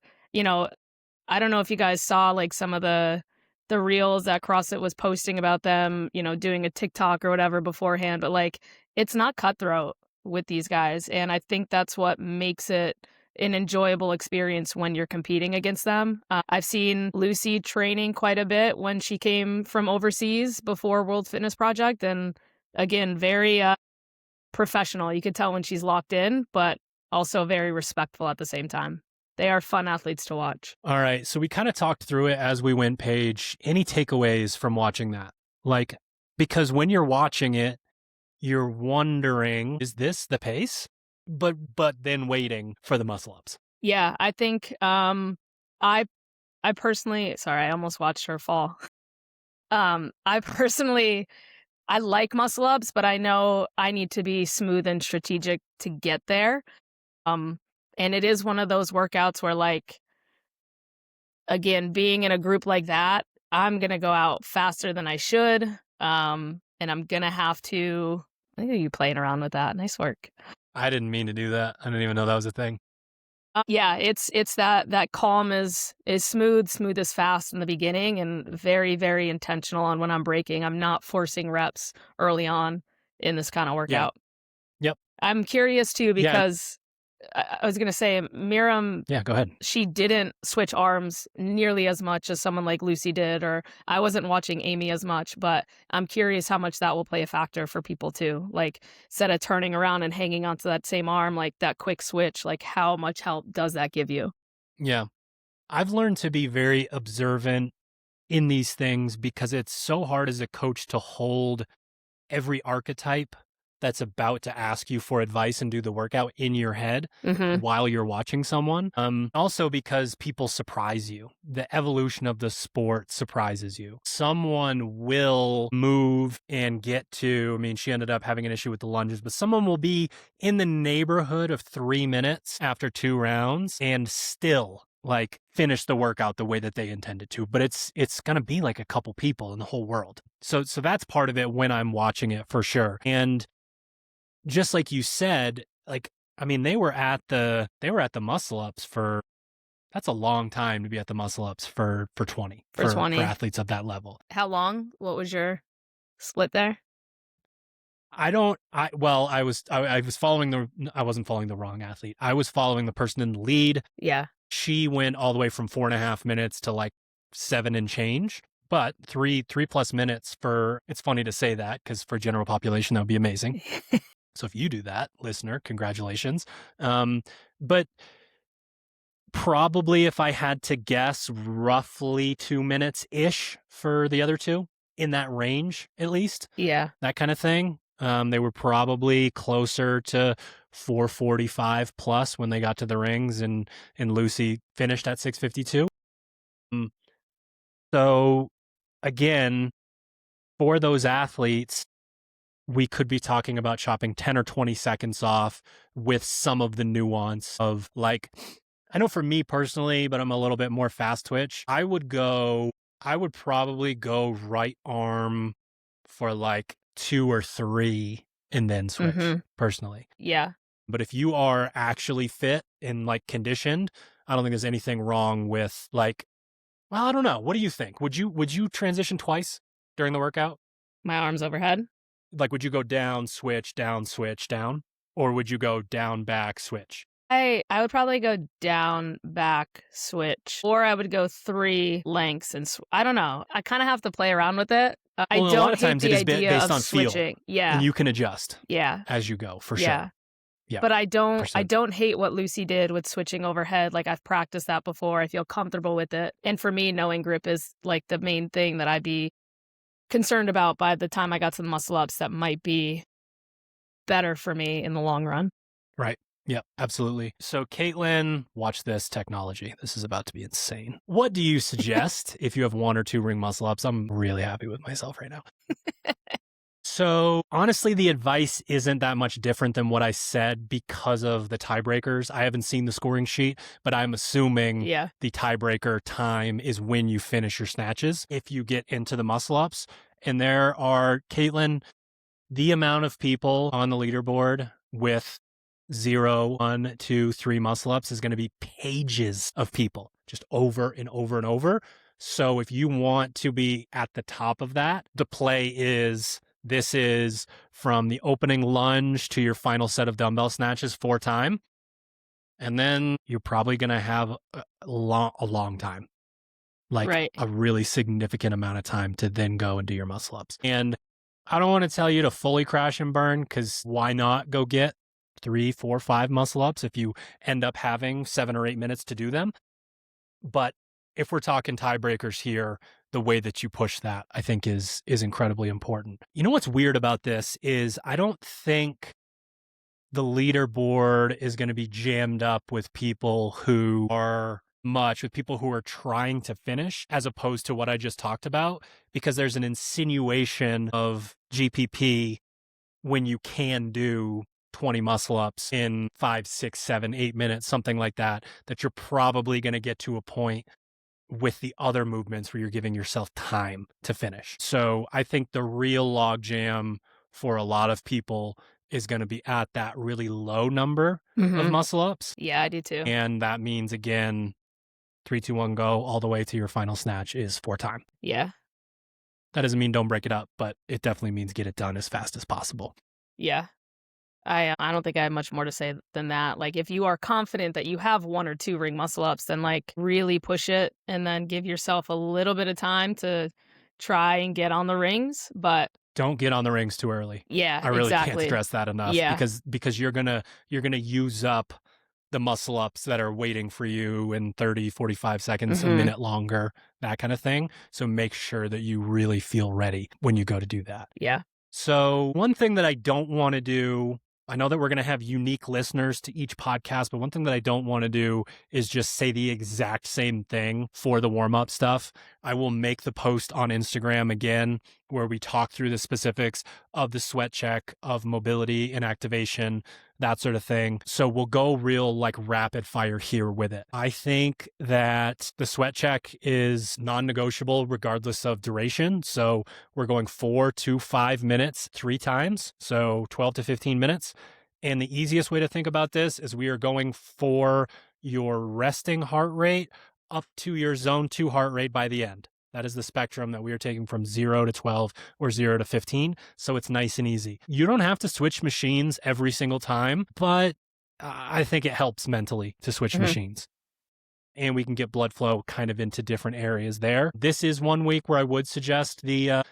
Speaker 4: I don't know if you guys saw like some of the reels that CrossFit was posting about them, doing a TikTok or whatever beforehand, but like it's not cutthroat with these guys. And I think that's what makes it an enjoyable experience when you're competing against them. I've seen Lucy training quite a bit when she came from overseas before World Fitness Project. And again, very professional. You could tell when she's locked in, but also very respectful at the same time. They are fun athletes to watch.
Speaker 1: All right. So we kind of talked through it as we went, Paige. Any takeaways from watching that? Like, because when you're watching it, you're wondering, is this the pace? But then waiting for the muscle ups.
Speaker 4: Yeah, I think I personally, sorry, I almost watched her fall. I personally I like muscle ups, but I know I need to be smooth and strategic to get there. Um and it is one of those workouts where, like, again, being in a group like that, I'm going to go out faster than I should. And I'm going to have to, I think you playing around with that. Nice work.
Speaker 1: I didn't mean to do that. I didn't even know that was a thing.
Speaker 4: Yeah, it's that calm is smooth is fast in the beginning, and very, very intentional on when I'm breaking. I'm not forcing reps early on in this kind of workout.
Speaker 1: Yep.
Speaker 4: I'm curious too,
Speaker 1: Yeah.
Speaker 4: because I was going to say, Miriam,
Speaker 1: Yeah, go ahead.
Speaker 4: she didn't switch arms nearly as much as someone like Lucy did, or I wasn't watching Amy as much, but I'm curious how much that will play a factor for people too. Like, instead of turning around and hanging onto that same arm, like that quick switch, like how much help does that give you?
Speaker 1: Yeah. I've learned to be very observant in these things because it's so hard as a coach to hold every archetype that's about to ask you for advice and do the workout in your head while you're watching someone. Also because people surprise you. The evolution of the sport surprises you. Someone will move and get to, I mean, she ended up having an issue with the lunges, but someone will be in the neighborhood of 3 minutes after 2 rounds and still like finish the workout the way that they intended to, but it's going to be like a couple people in the whole world. So that's part of it when I'm watching it for sure. And just like you said, like, I mean, they were at the muscle ups for, that's a long time to be at the muscle ups for 20
Speaker 4: For 20.
Speaker 1: for athletes of that level.
Speaker 4: How long? What was your split there?
Speaker 1: I wasn't following the wrong athlete. I was following the person in the lead.
Speaker 4: Yeah.
Speaker 1: She went all the way from 4.5 minutes to like 7 and change, but 3+ minutes for, it's funny to say that because for general population, that would be amazing. So if you do that, listener, congratulations. But probably if I had to guess, roughly 2 minutes-ish for the other two, in that range, at least.
Speaker 4: Yeah.
Speaker 1: That kind of thing. They were probably closer to 4:45 plus when they got to the rings, and Lucy finished at 6:52. So again, for those athletes, we could be talking about chopping 10 or 20 seconds off with some of the nuance of, like, I know for me personally, but I'm a little bit more fast twitch. I would probably go right arm for like 2 or 3 and then switch personally.
Speaker 4: Yeah.
Speaker 1: But if you are actually fit and like conditioned, I don't think there's anything wrong with, like, well, I don't know. What do you think? Would you transition twice during the workout?
Speaker 4: My arms overhead?
Speaker 1: Like, would you go down, switch, down, or would you go down, back, switch?
Speaker 4: I would probably go down, back, switch, or I would go 3 lengths and I don't know. I kind of have to play around with it. I
Speaker 1: Well,
Speaker 4: don't
Speaker 1: a lot of
Speaker 4: hate
Speaker 1: times
Speaker 4: the
Speaker 1: it is
Speaker 4: idea
Speaker 1: based
Speaker 4: of
Speaker 1: on feel.
Speaker 4: switching. Yeah.
Speaker 1: And you can adjust
Speaker 4: Yeah.
Speaker 1: as you go, for
Speaker 4: Yeah.
Speaker 1: sure. Yeah.
Speaker 4: But I don't
Speaker 1: percent.
Speaker 4: hate what Lucy did with switching overhead. Like, I've practiced that before. I feel comfortable with it. And for me, knowing grip is like the main thing that I'd be concerned about by the time I got to the muscle ups that might be better for me in the long run.
Speaker 1: Right. Yeah, absolutely. So Caitlin, watch this technology. This is about to be insane. What do you suggest if you have 1 or 2 ring muscle ups? I'm really happy with myself right now. So honestly, the advice isn't that much different than what I said because of the tiebreakers. I haven't seen the scoring sheet, but I'm assuming the tiebreaker time is when you finish your snatches. If you get into the muscle ups, and there are, Caitlin, the amount of people on the leaderboard with 0, 1, 2, 3 muscle ups is going to be pages of people just over and over and over. So if you want to be at the top of that, the play is, this is from the opening lunge to your final set of dumbbell snatches 4 times. And then you're probably going to have a long time, like a really significant amount of time to then go and do your muscle ups. And I don't want to tell you to fully crash and burn, because why not go get 3, 4, 5 muscle ups if you end up having 7 or 8 minutes to do them. But if we're talking tiebreakers here, the way that you push that, I think is incredibly important. You know what's weird about this is I don't think the leaderboard is going to be jammed up with people who are trying to finish, as opposed to what I just talked about, because there's an insinuation of GPP when you can do 20 muscle ups in 5, 6, 7, 8 minutes, something like that, that you're probably going to get to a point with the other movements where you're giving yourself time to finish. So I think the real log jam for a lot of people is going to be at that really low number of muscle ups.
Speaker 4: Yeah, I do too.
Speaker 1: And that means, again, 3, 2, 1, go all the way to your final snatch is 4 time.
Speaker 4: Yeah.
Speaker 1: That doesn't mean don't break it up, but it definitely means get it done as fast as possible.
Speaker 4: Yeah. I don't think I have much more to say than that. Like, if you are confident that you have 1 or 2 ring muscle ups, then like really push it and then give yourself a little bit of time to try and get on the rings. But
Speaker 1: don't get on the rings too early.
Speaker 4: Yeah,
Speaker 1: I really
Speaker 4: exactly.
Speaker 1: can't stress that enough.
Speaker 4: Yeah.
Speaker 1: Because you're gonna use up the muscle ups that are waiting for you in 30, 45 seconds, a minute longer, that kind of thing. So make sure that you really feel ready when you go to do that.
Speaker 4: Yeah.
Speaker 1: So one thing that I don't want to do, I know that we're going to have unique listeners to each podcast, but one thing that I don't want to do is just say the exact same thing for the warm-up stuff. I will make the post on Instagram again where we talk through the specifics of the sweat check, of mobility and activation, that sort of thing. So we'll go real like rapid fire here with it. I think that the sweat check is non-negotiable regardless of duration. So we're going 4 to 5 minutes 3 times. So 12 to 15 minutes. And the easiest way to think about this is we are going for your resting heart rate up to your zone 2 heart rate by the end. That is the spectrum that we are taking from 0 to 12 or 0 to 15. So it's nice and easy. You don't have to switch machines every single time, but I think it helps mentally to switch machines. And we can get blood flow kind of into different areas there. This is one week where I would suggest the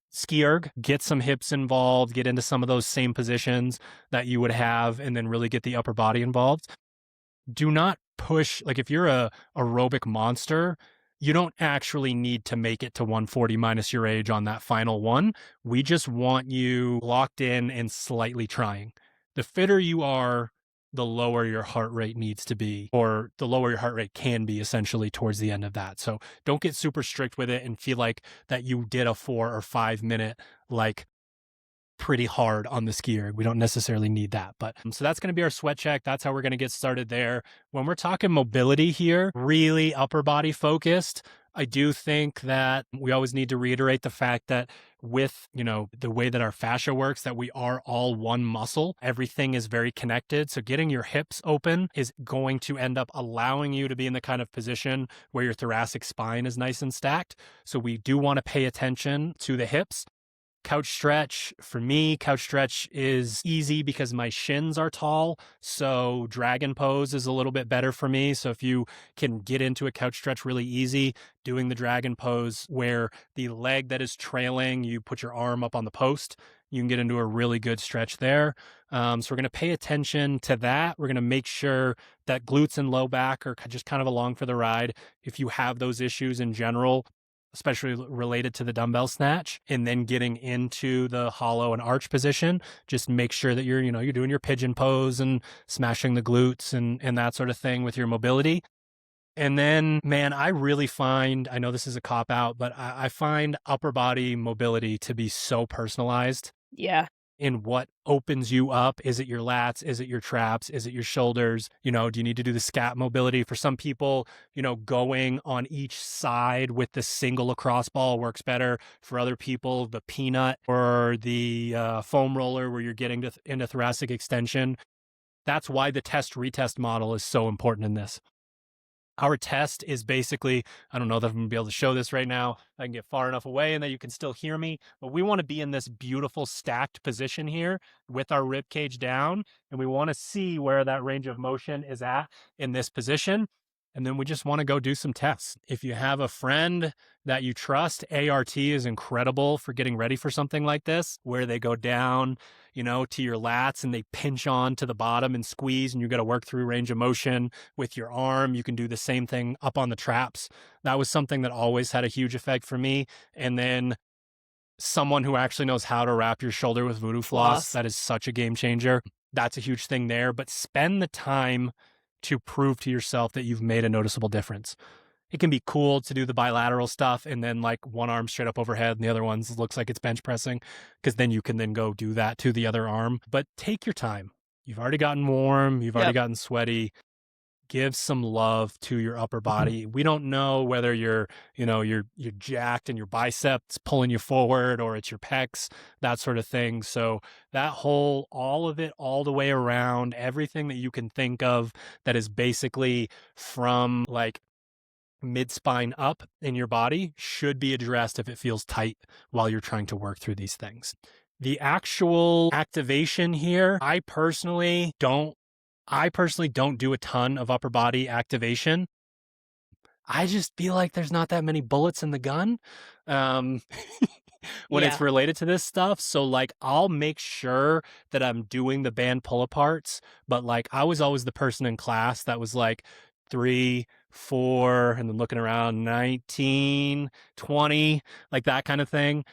Speaker 1: ski erg, get some hips involved, get into some of those same positions that you would have, and then really get the upper body involved. Do not push, like if you're a aerobic monster, you don't actually need to make it to 140 minus your age on that final one. We just want you locked in and slightly trying. The fitter you are, the lower your heart rate needs to be, or the lower your heart rate can be essentially towards the end of that. So don't get super strict with it and feel like that you did a 4 or 5 minute, like pretty hard on the skier. We don't necessarily need that. But so that's going to be our sweat check. That's how we're going to get started there. When we're talking mobility here, really upper body focused, I do think that we always need to reiterate the fact that with, the way that our fascia works, that we are all one muscle. Everything is very connected. So getting your hips open is going to end up allowing you to be in the kind of position where your thoracic spine is nice and stacked. So we do want to pay attention to the hips. Couch stretch, for me, couch stretch is easy because my shins are tall. So dragon pose is a little bit better for me. So if you can get into a couch stretch really easy, doing the dragon pose where the leg that is trailing, you put your arm up on the post, you can get into a really good stretch there. So we're going to pay attention to that. We're going to make sure that glutes and low back are just kind of along for the ride. If you have those issues in general, especially related to the dumbbell snatch, and then getting into the hollow and arch position, just make sure that you're doing your pigeon pose and smashing the glutes and that sort of thing with your mobility. And then, man, I really find, I know this is a cop out, but I find upper body mobility to be so personalized.
Speaker 4: Yeah.
Speaker 1: In what opens you up. Is it your lats? Is it your traps? Is it your shoulders? Do you need to do the scat mobility? For some people, going on each side with the single lacrosse ball works better. For other people, the peanut or the foam roller where you're getting into thoracic extension. That's why the test-retest model is so important in this. Our test is basically, I don't know that I'm going to be able to show this right now. I can get far enough away and that you can still hear me. But we want to be in this beautiful stacked position here with our rib cage down. And we want to see where that range of motion is at in this position. And then we just want to go do some tests. If you have a friend that you trust, ART is incredible for getting ready for something like this, where they go down, to your lats and they pinch on to the bottom and squeeze, and you got to work through range of motion with your arm. You can do the same thing up on the traps. That was something that always had a huge effect for me. And then someone who actually knows how to wrap your shoulder with voodoo floss, that is such a game changer. That's a huge thing there, but spend the time to prove to yourself that you've made a noticeable difference. It can be cool to do the bilateral stuff and then like one arm straight up overhead and the other one looks like it's bench pressing, because then you can then go do that to the other arm. But take your time. You've already gotten warm. You've already gotten sweaty. Give some love to your upper body. We don't know whether you're jacked and your biceps pulling you forward, or it's your pecs, that sort of thing. So that whole, all of it, all the way around, everything that you can think of that is basically from like mid-spine up in your body should be addressed if it feels tight while you're trying to work through these things. The actual activation here, I personally don't do a ton of upper body activation. I just feel like there's not that many bullets in the gun when it's related to this stuff. So like, I'll make sure that I'm doing the band pull aparts, but like I was always the person in class that was like 3, 4, and then looking around 19, 20, like that kind of thing.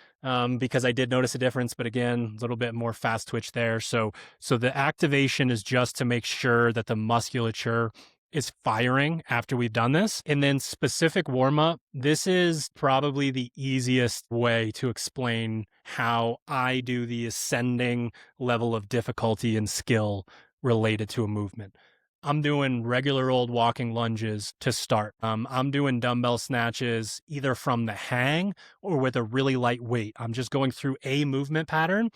Speaker 1: Because I did notice a difference, but again, a little bit more fast twitch there. So the activation is just to make sure that the musculature is firing after we've done this. And then specific warm up, this is probably the easiest way to explain how I do the ascending level of difficulty and skill related to a movement. I'm doing regular old walking lunges to start. I'm doing dumbbell snatches either from the hang or with a really light weight. I'm just going through a movement pattern.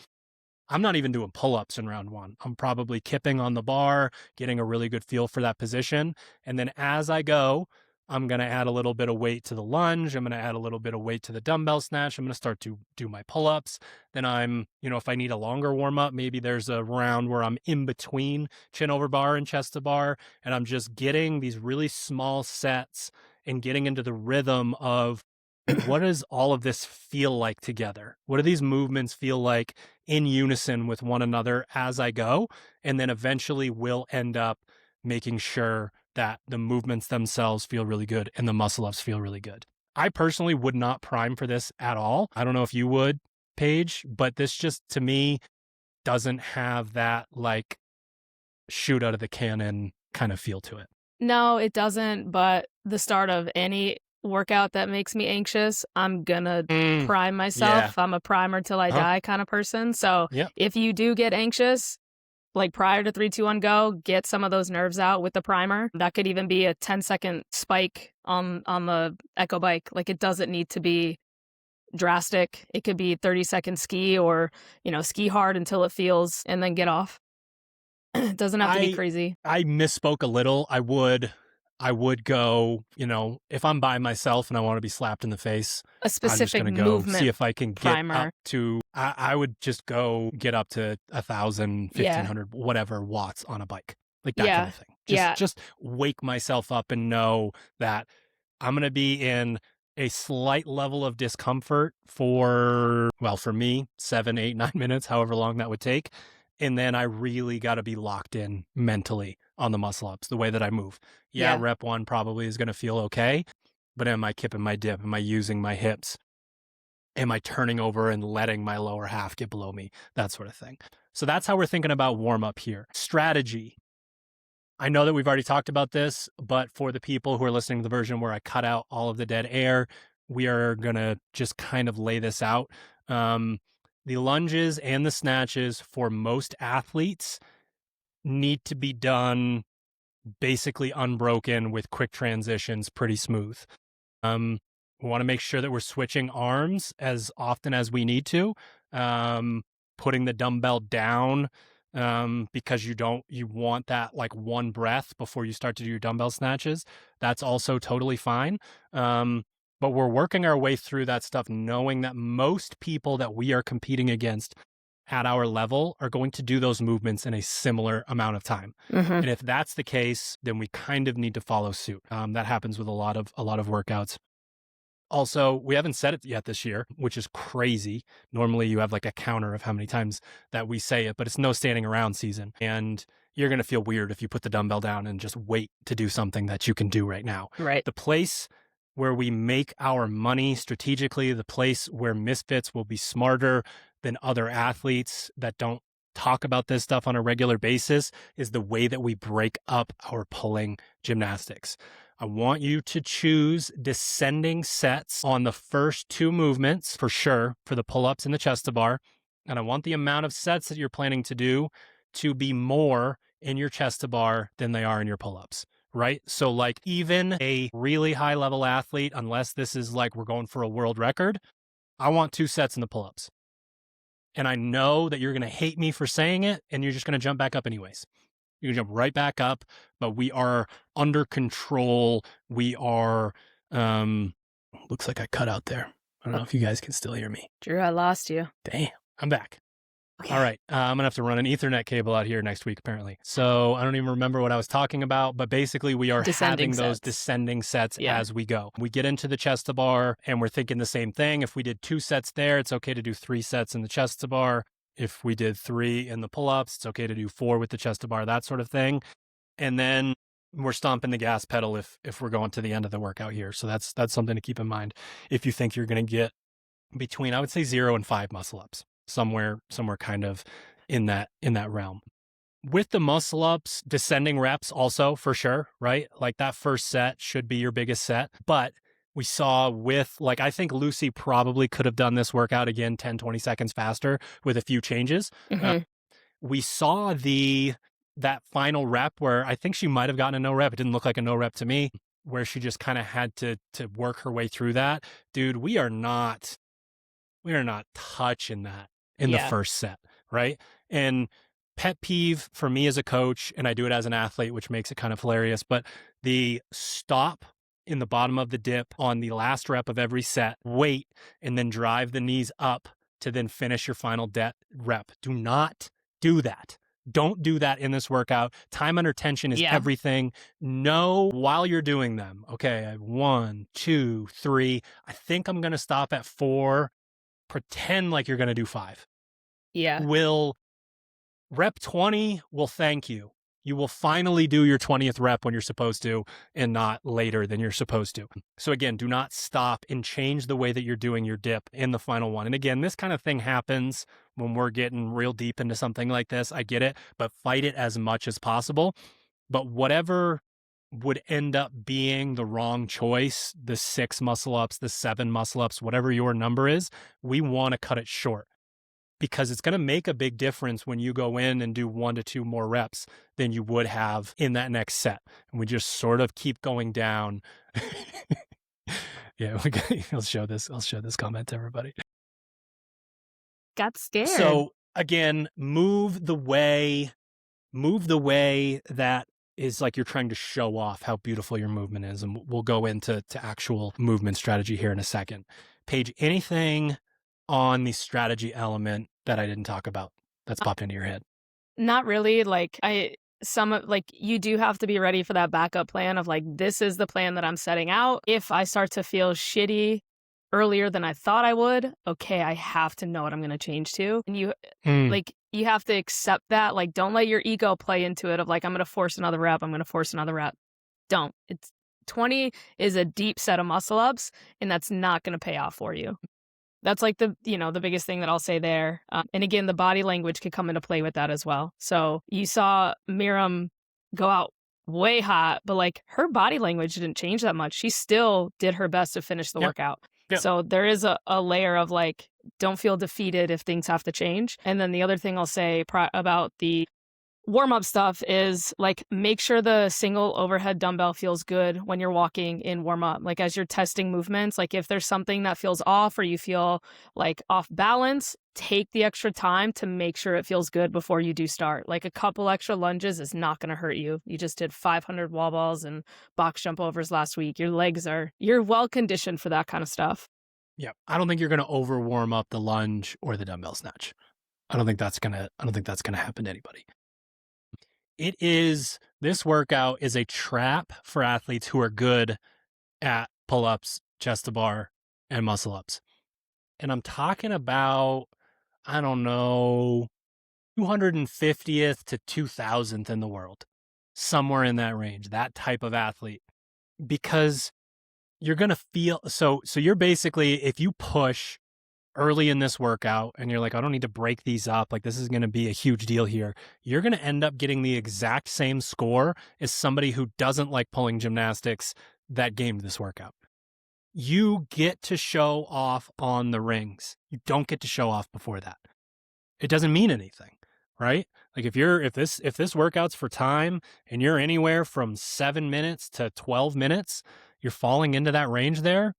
Speaker 1: I'm not even doing pull-ups in round 1. I'm probably kipping on the bar, getting a really good feel for that position. And then as I go, I'm going to add a little bit of weight to the lunge. I'm going to add a little bit of weight to the dumbbell snatch. I'm going to start to do my pull-ups. Then if I need a longer warm-up, maybe there's a round where I'm in between chin over bar and chest to bar, and I'm just getting these really small sets and getting into the rhythm of what does all of this feel like together? What do these movements feel like in unison with one another as I go? And then eventually we'll end up making sure that the movements themselves feel really good and the muscle ups feel really good. I personally would not prime for this at all. I don't know if you would, Paige, but this just, to me, doesn't have that like shoot out of the cannon kind of feel to it.
Speaker 4: No, it doesn't. But the start of any workout that makes me anxious, I'm gonna prime myself. I'm a primer till I die kind of person. So if you do get anxious, like prior to 3, 2, 1, go, get some of those nerves out with the primer. That could even be a 10-second spike on the Echo bike. Like, it doesn't need to be drastic. It could be 30-second ski, or, ski hard until it feels and then get off. It doesn't have to be crazy.
Speaker 1: I misspoke a little. I would go, if I'm by myself and I want to be slapped in the face,
Speaker 4: A specific
Speaker 1: I'm just going to go see if I can get
Speaker 4: primer.
Speaker 1: up to, I would just go get up to 1,000, 1,500, whatever watts on a bike, like that kind of thing. Just wake myself up and know that I'm going to be in a slight level of discomfort for me, 7, 8, 9 minutes, however long that would take. And then I really got to be locked in mentally on the muscle ups, the way that I move. Rep 1 probably is going to feel okay, but am I kipping my dip? Am I using my hips? Am I turning over and letting my lower half get below me? That sort of thing. So that's how we're thinking about warm up here. Strategy. I know that we've already talked about this, but for the people who are listening to the version where I cut out all of the dead air, we are going to just kind of lay this out. The lunges and the snatches for most athletes need to be done basically unbroken with quick transitions, pretty smooth. We want to make sure that we're switching arms as often as we need to, putting the dumbbell down because you want that like one breath before you start to do your dumbbell snatches. That's also totally fine. But we're working our way through that stuff, knowing that most people that we are competing against at our level are going to do those movements in a similar amount of time. And if that's the case, then we kind of need to follow suit. That happens with a lot of workouts. Also, we haven't said it yet this year, which is crazy. Normally you have like a counter of how many times that we say it, but it's no standing around season. And you're going to feel weird if you put the dumbbell down and just wait to do something that you can do right now.
Speaker 4: Right.
Speaker 1: The place where we make our money strategically, the place where Misfits will be smarter than other athletes that don't talk about this stuff on a regular basis, is the way that we break up our pulling gymnastics. I want you to choose descending sets on the first 2 movements for sure, for the pull-ups and the chest to bar. And I want the amount of sets that you're planning to do to be more in your chest to bar than they are in your pull-ups, right? So like even a really high level athlete, unless this is like we're going for a world record, I want 2 sets in the pull-ups. And I know that you're going to hate me for saying it, and you're just going to jump back up anyways. You jump right back up, but we are under control. We are, looks like I cut out there. I don't know if you guys can still hear me.
Speaker 4: Drew, I lost you.
Speaker 1: Damn, I'm back.
Speaker 4: Okay.
Speaker 1: All right. I'm going to have to run an Ethernet cable out here next week, apparently. So I don't even remember what I was talking about, but basically we are having those descending sets as we go. We get into the chest to bar and we're thinking the same thing. If we did 2 sets there, it's okay to do 3 sets in the chest to bar. If we did 3 in the pull-ups, it's okay to do 4 with the chest to bar, that sort of thing. And then we're stomping the gas pedal if we're going to the end of the workout here. So that's something to keep in mind if you think you're going to get between, I would say, 0 and 5 muscle ups, somewhere kind of in that realm. With the muscle ups, descending reps also for sure, right? Like that first set should be your biggest set. But we saw with, like, I think Lucy probably could have done this workout again 10, 20 seconds faster with a few changes. We saw that final rep where I think she might have gotten a no rep. It didn't look like a no rep to me, where she just kind of had to work her way through that. Dude, we are not touching that in the first set, right? And pet peeve for me as a coach, and I do it as an athlete, which makes it kind of hilarious, but the stop in the bottom of the dip on the last rep of every set, wait, and then drive the knees up to then finish your final rep. Do not do that. Don't do that in this workout. Time under tension is everything. Know while you're doing them. Okay, I have 1, 2, 3. I think I'm going to stop at 4. Pretend like you're going to do 5.
Speaker 4: Yeah.
Speaker 1: Rep 20 will thank you. You will finally do your 20th rep when you're supposed to and not later than you're supposed to. So again, do not stop and change the way that you're doing your dip in the final one. And again, this kind of thing happens when we're getting real deep into something like this. I get it, but fight it as much as possible. But whatever would end up being the wrong choice, the 6 muscle ups, the 7 muscle ups, whatever your number is, we want to cut it short. Because it's going to make a big difference when you go in and do 1 to 2 more reps than you would have in that next set. And we just sort of keep going down. Yeah, I'll show this comment to everybody.
Speaker 4: Got scared.
Speaker 1: So again, move the way that is like you're trying to show off how beautiful your movement is. And we'll go into actual movement strategy here in a second. Paige, anything on the strategy element that I didn't talk about that's popped into your head?
Speaker 4: Not really. Like you do have to be ready for that backup plan of like, this is the plan that I'm setting out. If I start to feel shitty earlier than I thought I would, okay, I have to know what I'm going to change to. And you have to accept that. Like, don't let your ego play into it of like, I'm going to force another rep. Don't. 20 is a deep set of muscle ups, and that's not going to pay off for you. That's like the biggest thing that I'll say there. And again, the body language could come into play with that as well. So you saw Miriam go out way hot, but like her body language didn't change that much. She still did her best to finish the workout. Yep. So there is a layer of like, don't feel defeated if things have to change. And then the other thing I'll say about the warm-up stuff is like, make sure the single overhead dumbbell feels good when you're walking in warm-up. Like as you're testing movements, like if there's something that feels off or you feel like off balance, take the extra time to make sure it feels good before you do start. Like a couple extra lunges is not going to hurt you. You just did 500 wall balls and box jump overs last week. You're well conditioned for that kind of stuff.
Speaker 1: Yeah. I don't think you're going to over warm up the lunge or the dumbbell snatch. I don't think that's going to happen to anybody. This workout is a trap for athletes who are good at pull-ups, chest to bar, and muscle ups. And I'm talking about, I don't know, 250th to 2000th in the world, somewhere in that range, that type of athlete. Because you're going to feel, so you're basically, if you push early in this workout and you're like, I don't need to break these up. Like, this is going to be a huge deal here. You're going to end up getting the exact same score as somebody who doesn't like pulling gymnastics that gamed this workout. You get to show off on the rings. You don't get to show off before that. It doesn't mean anything, right? Like if this workout's for time and you're anywhere from 7 minutes to 12 minutes, you're falling into that range there.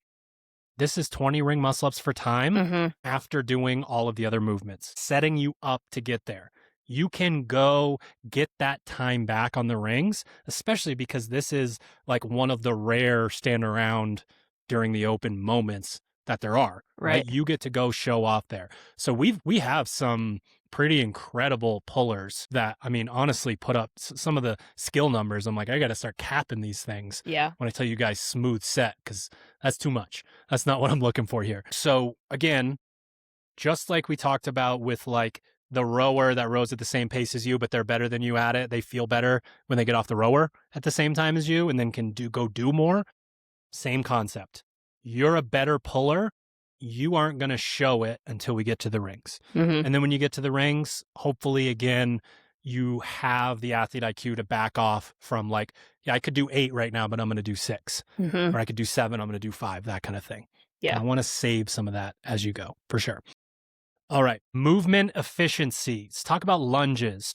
Speaker 1: This is 20 ring muscle ups for time after doing all of the other movements, setting you up to get there. You can go get that time back on the rings, especially because this is like one of the rare stand around during the open moments that there are, right? You get to go show off there. So we have some pretty incredible pullers that, I mean, honestly put up some of the skill numbers. I'm like, I got to start capping these things.
Speaker 4: Yeah.
Speaker 1: When I tell you guys smooth set, because that's too much. That's not what I'm looking for here. So again, just like we talked about with like the rower that rows at the same pace as you, but they're better than you at it. They feel better when they get off the rower at the same time as you and then can go do more. Same concept. You're a better puller. You aren't going to show it until we get to the rings. And then when you get to the rings, hopefully, again, you have the athlete IQ to back off from like, yeah, I could do 8 right now, but I'm going to do 6. Or I could do 7, I'm going to do 5, that kind of thing.
Speaker 4: Yeah.
Speaker 1: And I want to save some of that as you go, for sure. All right. Movement efficiency. Let's talk about lunges.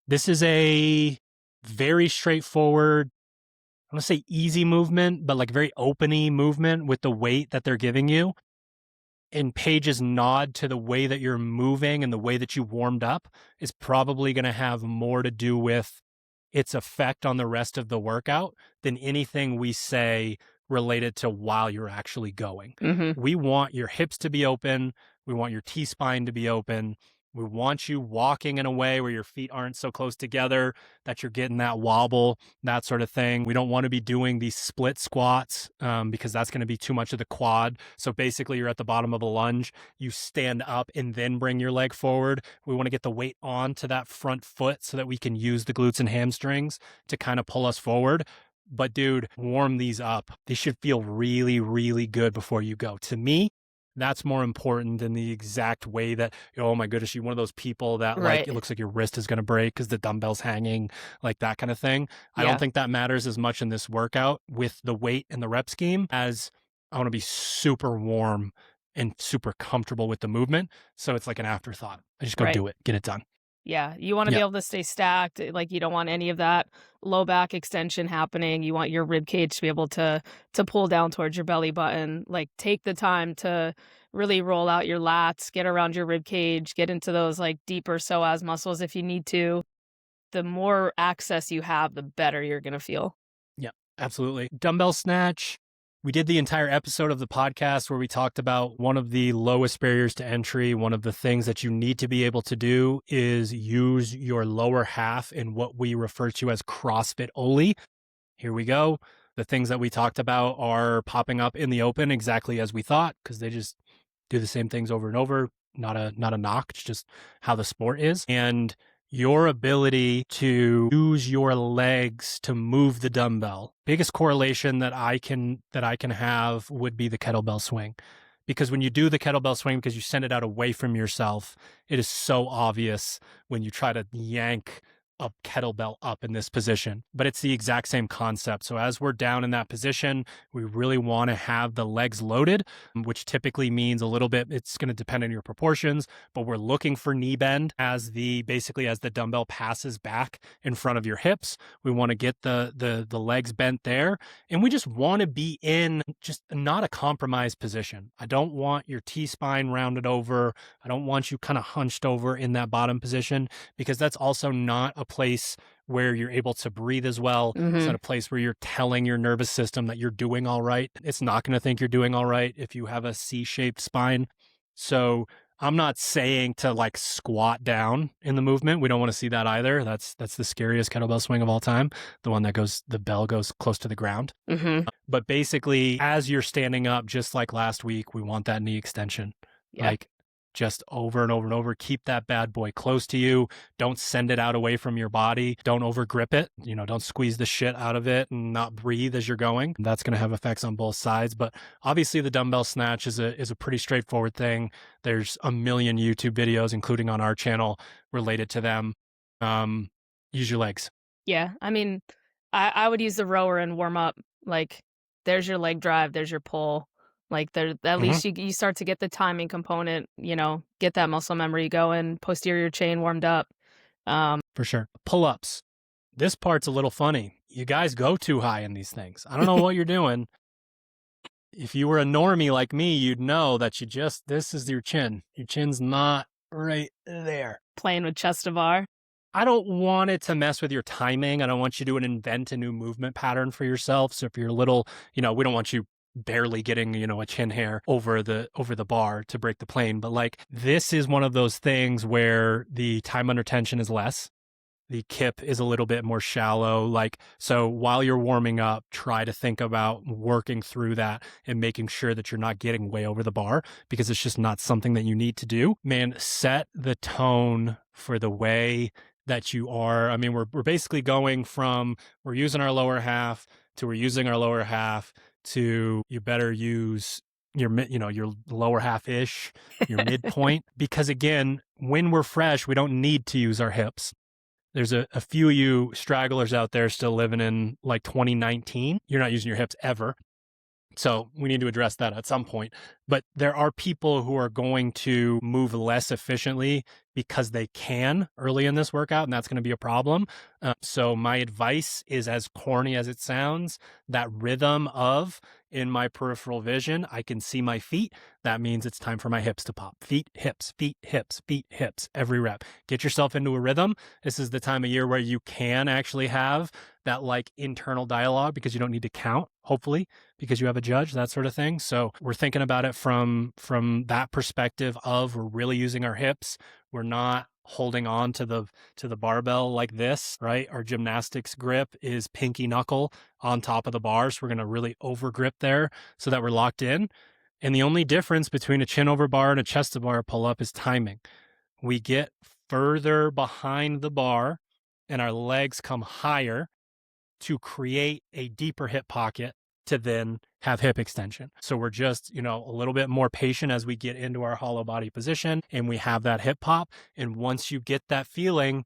Speaker 1: This is a very straightforward, I want to say easy movement, but like very open-y movement with the weight that they're giving you. And Paige's nod to the way that you're moving and the way that you warmed up is probably going to have more to do with its effect on the rest of the workout than anything we say related to while you're actually going. We want your hips to be open. We want your T-spine to be open. We want you walking in a way where your feet aren't so close together that you're getting that wobble, that sort of thing. We don't want to be doing these split squats because that's going to be too much of the quad. So basically you're at the bottom of a lunge, you stand up and then bring your leg forward. We want to get the weight onto that front foot so that we can use the glutes and hamstrings to kind of pull us forward. But dude, warm these up. They should feel really, really good before you go. To me, that's more important than the exact way that, oh my goodness, you're one of those people that like, it looks like your wrist is going to break because the dumbbell's hanging, like that kind of thing. I don't think that matters as much in this workout with the weight and the rep scheme as I want to be super warm and super comfortable with the movement. So it's like an afterthought. I just go do it, get it done.
Speaker 4: Yeah, you want to be able to stay stacked. Like you don't want any of that low back extension happening. You want your rib cage to be able to pull down towards your belly button. Like take the time to really roll out your lats, get around your rib cage, get into those like deeper psoas muscles if you need to. The more access you have, the better you're going to feel.
Speaker 1: Yeah, absolutely. Dumbbell snatch. We did the entire episode of the podcast where we talked about one of the lowest barriers to entry. One of the things that you need to be able to do is use your lower half in what we refer to as CrossFit Open. Here we go. The things that we talked about are popping up in the open exactly as we thought because they just do the same things over and over. Not a knock. It's just how the sport is. And your ability to use your legs to move the dumbbell. Biggest correlation that I can have would be the kettlebell swing. Because when you do the kettlebell swing, because you send it out away from yourself, it is so obvious when you try to yank a kettlebell up in this position, but it's the exact same concept. So as we're down in that position, we really want to have the legs loaded, which typically means a little bit, it's going to depend on your proportions, but we're looking for knee bend as the dumbbell passes back in front of your hips. We want to get the legs bent there. And we just want to be in just not a compromised position. I don't want your T-spine rounded over. I don't want you kind of hunched over in that bottom position because that's also not a place where you're able to breathe as well. It's not a place where you're telling your nervous system that you're doing all right. It's not going to think you're doing all right if you have a C-shaped spine. So I'm not saying to like squat down in the movement. We don't want to see that either. That's the scariest kettlebell swing of all time. The one that the bell goes close to the ground. But basically, as you're standing up, just like last week, we want that knee extension. Like just over and over and over. Keep that bad boy close to you. Don't send it out away from your body. Don't over grip it. Don't squeeze the shit out of it and not breathe as you're going. That's going to have effects on both sides. But obviously the dumbbell snatch is a pretty straightforward thing. There's a million YouTube videos, including on our channel, related to them. Use your legs.
Speaker 4: Yeah. I mean, I would use the rower and warm up. Like, there's your leg drive, there's your pull. Like, at least you start to get the timing component, get that muscle memory going, posterior chain warmed up.
Speaker 1: For sure. Pull-ups. This part's a little funny. You guys go too high in these things. I don't know what you're doing. If you were a normie like me, you'd know that this is your chin. Your chin's not right there.
Speaker 4: Playing with chest to bar.
Speaker 1: I don't want it to mess with your timing. I don't want you to invent a new movement pattern for yourself. So if you're a little, we don't want you barely getting, a chin hair over the bar to break the plane. But like, this is one of those things where the time under tension is less. The kip is a little bit more shallow. So while you're warming up, try to think about working through that and making sure that you're not getting way over the bar, because it's just not something that you need to do. Man, set the tone for the way that you are. I mean, we're basically going from we're using our lower half to we're using our lower half to you better use your lower half-ish, your midpoint. Because again, when we're fresh, we don't need to use our hips. There's a few of you stragglers out there still living in like 2019. You're not using your hips ever. So we need to address that at some point. But there are people who are going to move less efficiently because they can early in this workout, and that's going to be a problem. So my advice is, as corny as it sounds, that rhythm of, in my peripheral vision, I can see my feet. That means it's time for my hips to pop. Feet, hips, feet, hips, feet, hips, every rep. Get yourself into a rhythm. This is the time of year where you can actually have that like internal dialogue, because you don't need to count, hopefully, because you have a judge, that sort of thing. So we're thinking about it from that perspective of we're really using our hips. We're not holding on to the barbell like this, right? Our gymnastics grip is pinky knuckle on top of the bar. So we're going to really over grip there so that we're locked in. And the only difference between a chin over bar and a chest to bar pull up is timing. We get further behind the bar and our legs come higher to create a deeper hip pocket to then have hip extension. So we're just, a little bit more patient as we get into our hollow body position and we have that hip pop. And once you get that feeling,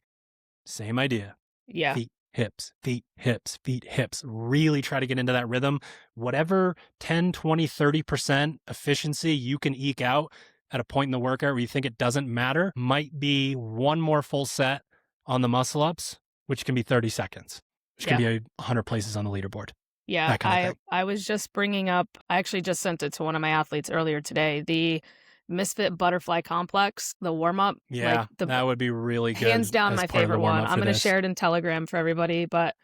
Speaker 1: same idea.
Speaker 4: Yeah.
Speaker 1: Feet, hips, feet, hips, feet, hips. Really try to get into that rhythm. Whatever 10, 20, 30% efficiency you can eke out at a point in the workout where you think it doesn't matter might be one more full set on the muscle ups, which can be 30 seconds, which can be 100 places on the leaderboard.
Speaker 4: Yeah, I was just bringing up, I actually just sent it to one of my athletes earlier today, the Misfit Butterfly Complex, the warm-up.
Speaker 1: Yeah, that would be really good.
Speaker 4: Hands down my favorite one. I'm going to share it in Telegram for everybody, but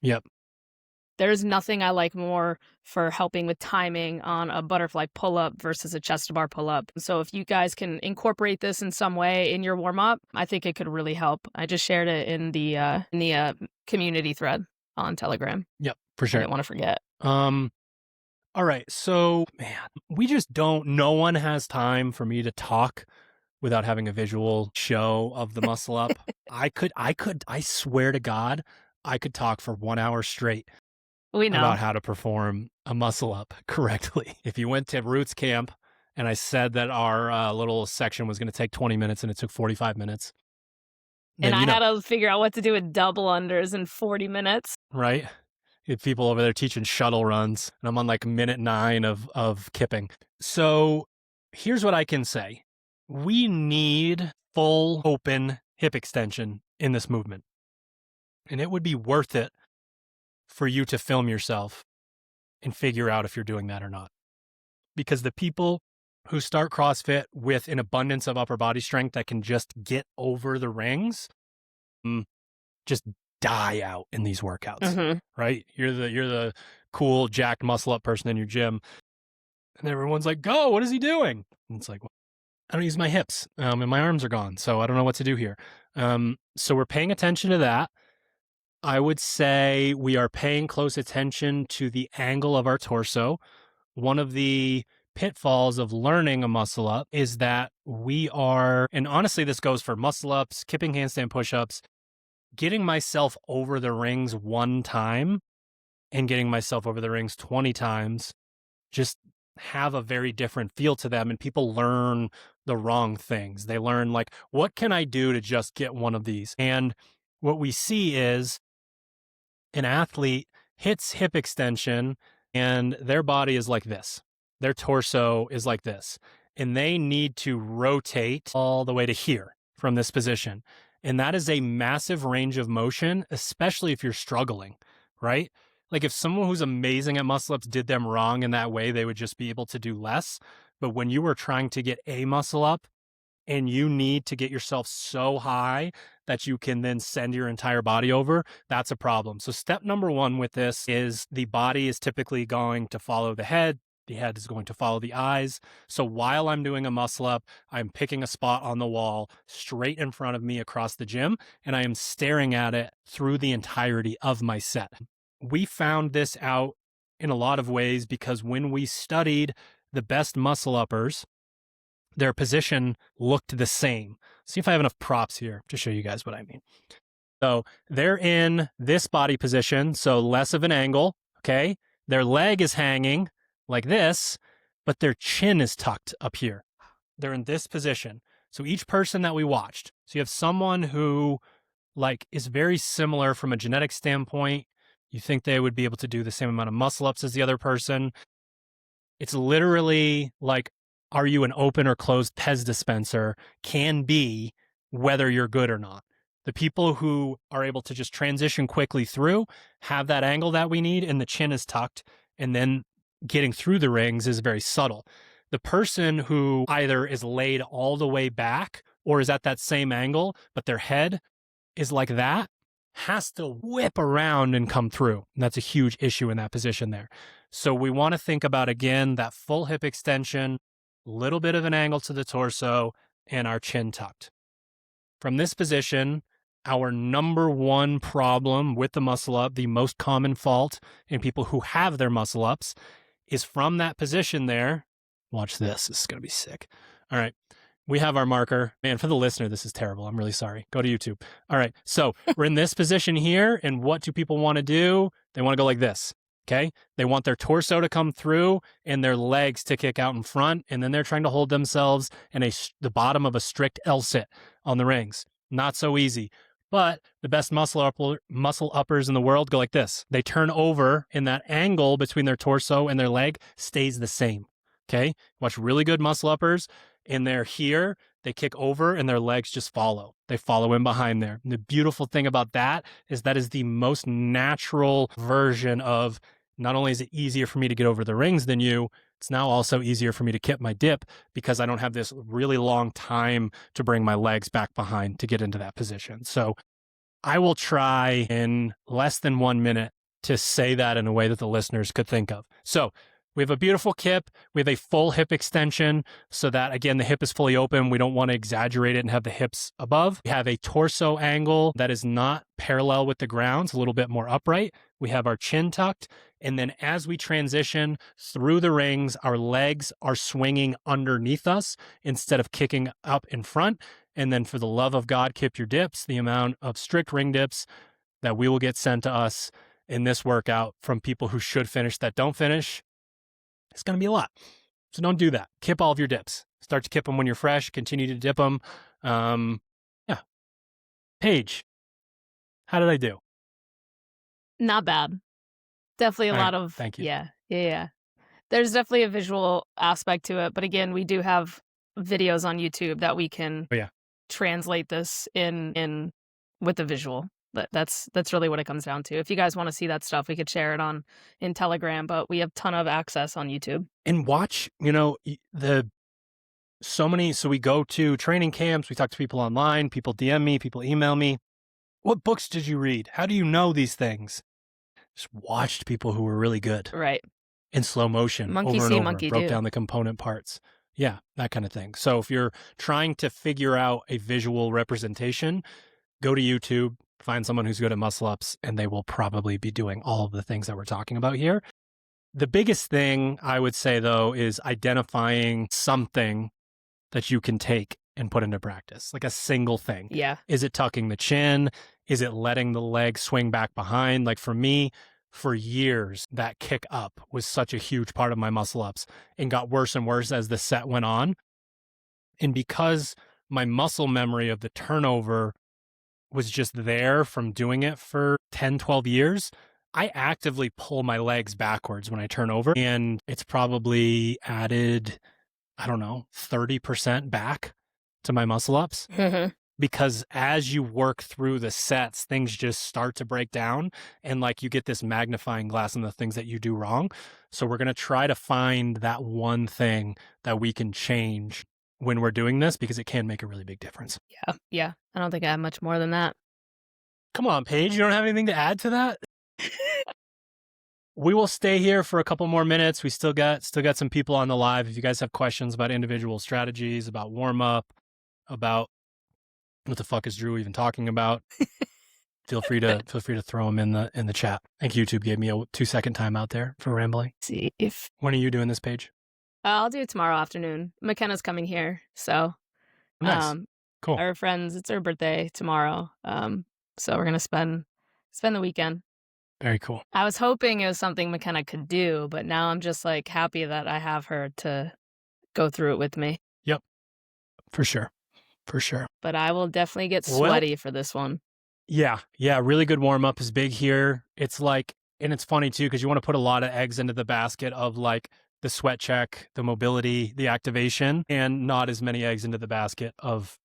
Speaker 4: there's nothing I like more for helping with timing on a butterfly pull-up versus a chest to bar pull-up. So if you guys can incorporate this in some way in your warm-up, I think it could really help. I just shared it in the community thread on Telegram.
Speaker 1: Yep, for sure.
Speaker 4: I didn't want to forget.
Speaker 1: All right. So, man, we just no one has time for me to talk without having a visual show of the muscle up. I swear to God, I could talk for 1 hour straight about how to perform a muscle up correctly. If you went to Roots Camp and I said that our little section was going to take 20 minutes and it took 45 minutes.
Speaker 4: And I had to figure out what to do with double unders in 40 minutes.
Speaker 1: Right. People over there teaching shuttle runs, and I'm on like minute 9 of kipping. So here's what I can say. We need full open hip extension in this movement. And it would be worth it for you to film yourself and figure out if you're doing that or not. Because the people who start CrossFit with an abundance of upper body strength that can just get over the rings, just die out in these workouts, right? You're the cool jacked muscle up person in your gym, and everyone's like, "Go! What is he doing?" And it's like, well, I don't use my hips, and my arms are gone, so I don't know what to do here. So we're paying attention to that. I would say we are paying close attention to the angle of our torso. One of the pitfalls of learning a muscle up is that we are, and honestly, this goes for muscle ups, kipping handstand push-ups, getting myself over the rings one time and getting myself over the rings 20 times just have a very different feel to them. And people learn the wrong things. They learn like, what can I do to just get one of these? And what we see is an athlete hits hip extension and their body is like this. Their torso is like this. And they need to rotate all the way to here from this position. And that is a massive range of motion, especially if you're struggling, right? Like if someone who's amazing at muscle ups did them wrong in that way, they would just be able to do less. But when you are trying to get a muscle up and you need to get yourself so high that you can then send your entire body over, that's a problem. So step number one with this is the body is typically going to follow the head. The head is going to follow the eyes. So while I'm doing a muscle up, I'm picking a spot on the wall straight in front of me across the gym, and I am staring at it through the entirety of my set. We found this out in a lot of ways because when we studied the best muscle uppers, their position looked the same. See if I have enough props here to show you guys what I mean. So they're in this body position, so less of an angle, okay? Their leg is hanging like this, but their chin is tucked up here. They're in this position. So each person that we watched, so you have someone who like is very similar from a genetic standpoint. You think they would be able to do the same amount of muscle ups as the other person. It's literally like, are you an open or closed Pez dispenser can be whether you're good or not. The people who are able to just transition quickly through have that angle that we need and the chin is tucked, and then getting through the rings is very subtle. The person who either is laid all the way back or is at that same angle, but their head is like that, has to whip around and come through. And that's a huge issue in that position there. So we want to think about, again, that full hip extension, little bit of an angle to the torso, and our chin tucked. From this position, our number one problem with the muscle up, the most common fault in people who have their muscle ups, is from that position there. Watch this. This is going to be sick. All right. We have our marker. Man, for the listener, this is terrible. I'm really sorry. Go to YouTube. All right. So we're in this position here. And what do people want to do? They want to go like this. Okay. They want their torso to come through and their legs to kick out in front. And then they're trying to hold themselves in the bottom of a strict L sit on the rings. Not so easy. But the best muscle uppers in the world go like this. They turn over and that angle between their torso and their leg stays the same. Okay. Watch really good muscle uppers. And they're here, they kick over and their legs just follow. They follow in behind there. And the beautiful thing about that is the most natural version of, not only is it easier for me to get over the rings than you, it's now also easier for me to kip my dip because I don't have this really long time to bring my legs back behind to get into that position. So I will try in less than 1 minute to say that in a way that the listeners could think of. So we have a beautiful kip. We have a full hip extension so that, again, the hip is fully open. We don't want to exaggerate it and have the hips above. We have a torso angle that is not parallel with the ground. It's a little bit more upright. We have our chin tucked. And then as we transition through the rings, our legs are swinging underneath us instead of kicking up in front. And then for the love of God, kip your dips. The amount of strict ring dips that we will get sent to us in this workout from people who should finish that don't finish, it's going to be a lot. So don't do that. Kip all of your dips. Start to kip them when you're fresh. Continue to dip them. Yeah. Paige, how did I do?
Speaker 4: Not bad. Definitely a
Speaker 1: All
Speaker 4: lot
Speaker 1: right.
Speaker 4: of,
Speaker 1: Thank you.
Speaker 4: Yeah. There's definitely a visual aspect to it. But again, we do have videos on YouTube that we can translate this in with the visual. That's really what it comes down to. If you guys want to see that stuff, we could share it in Telegram, but we have ton of access on YouTube.
Speaker 1: And watch, so we go to training camps, we talk to people online, people DM me, people email me. What books did you read? How do you know these things? Just watched people who were really good.
Speaker 4: Right.
Speaker 1: In slow motion,
Speaker 4: Monkey
Speaker 1: over and
Speaker 4: see,
Speaker 1: over,
Speaker 4: monkey
Speaker 1: broke
Speaker 4: do.
Speaker 1: down the component parts. Yeah, that kind of thing. So if you're trying to figure out a visual representation, go to YouTube, find someone who's good at muscle ups, and they will probably be doing all of the things that we're talking about here. The biggest thing I would say, though, is identifying something that you can take and put into practice, like a single thing.
Speaker 4: Yeah.
Speaker 1: Is it tucking the chin? Is it letting the leg swing back behind? Like for me, for years, that kick up was such a huge part of my muscle ups and got worse and worse as the set went on. And because my muscle memory of the turnover was just there from doing it for 10, 12 years, I actively pull my legs backwards when I turn over. And it's probably added, I don't know, 30% back to my muscle ups. Because as you work through the sets, things just start to break down and like you get this magnifying glass on the things that you do wrong. So we're going to try to find that one thing that we can change when we're doing this because it can make a really big difference.
Speaker 4: Yeah. I don't think I have much more than that.
Speaker 1: Come on, Paige, you don't have anything to add to that? We will stay here for a couple more minutes. We still got some people on the live. If you guys have questions about individual strategies, about warm up, about what the fuck is Drew even talking about, feel free to throw them in the chat. I think YouTube gave me a 2-second timeout there for rambling.
Speaker 4: See if
Speaker 1: When are you doing this, Paige?
Speaker 4: I'll do it tomorrow afternoon. McKenna's coming here, so
Speaker 1: Nice. Cool.
Speaker 4: Our friends, it's her birthday tomorrow. So we're gonna spend the weekend.
Speaker 1: Very cool.
Speaker 4: I was hoping it was something McKenna could do, but now I'm just like happy that I have her to go through it with me.
Speaker 1: Yep. For sure.
Speaker 4: But I will definitely get sweaty for this one.
Speaker 1: Yeah. Really good warm up is big here. It's like, and it's funny too, because you want to put a lot of eggs into the basket of like the sweat check, the mobility, the activation, and not as many eggs into the basket of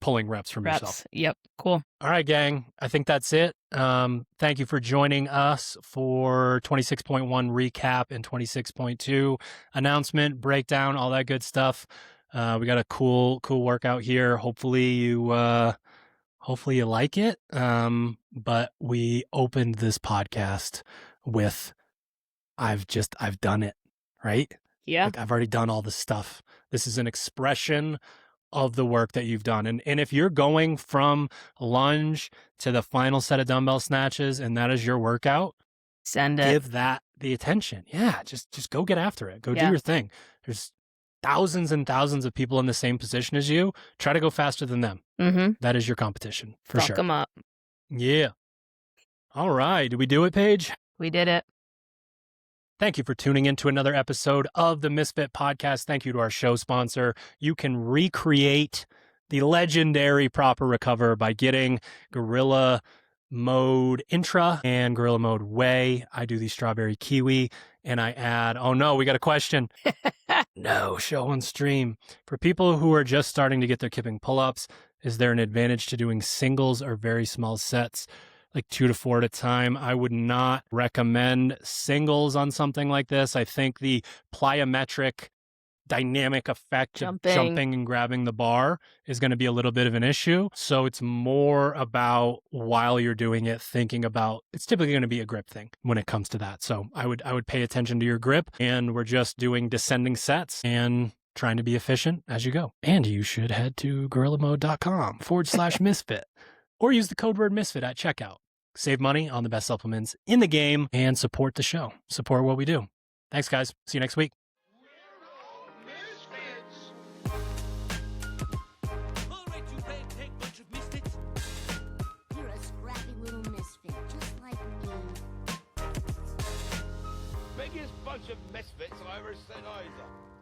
Speaker 1: pulling reps from yourself.
Speaker 4: Yep. Cool.
Speaker 1: All right, gang. I think that's it. Thank you for joining us for 26.1 recap and 26.2 announcement, breakdown, all that good stuff. We got a cool workout here. Hopefully you like it. But we opened this podcast with, I've done it, right?
Speaker 4: Yeah.
Speaker 1: Like I've already done all this stuff. This is an expression of the work that you've done. And if you're going from lunge to the final set of dumbbell snatches and that is your workout,
Speaker 4: send it.
Speaker 1: Give that the attention. Yeah, just go get after it. Go do your thing. There's thousands and thousands of people in the same position as you. Try to go faster than them.
Speaker 4: Mm-hmm.
Speaker 1: That is your competition for sure.
Speaker 4: Fuck them up.
Speaker 1: Yeah. All right. Did we do it, Paige?
Speaker 4: We did it.
Speaker 1: Thank you for tuning in to another episode of the Misfit Podcast. Thank you to our show sponsor. You can recreate the legendary Proper Recover by getting Gorilla Mode Intra and Gorilla Mode Whey. I do the strawberry kiwi and I add, oh no, we got a question. No, show on stream. For people who are just starting to get their kipping pull-ups, is there an advantage to doing singles or very small sets, like 2 to 4 at a time? I would not recommend singles on something like this. I think the plyometric dynamic effect of jumping and grabbing the bar is going to be a little bit of an issue. So it's more about while you're doing it, thinking about, it's typically going to be a grip thing when it comes to that. So I would pay attention to your grip, and we're just doing descending sets and trying to be efficient as you go. And you should head to gorillamode.com/misfit or use the code word misfit at checkout. Save money on the best supplements in the game and support the show. Support what we do. Thanks, guys. See you next week.
Speaker 2: You're a scrappy little misfit, just like me.
Speaker 3: Biggest bunch of misfits I ever set eyes on.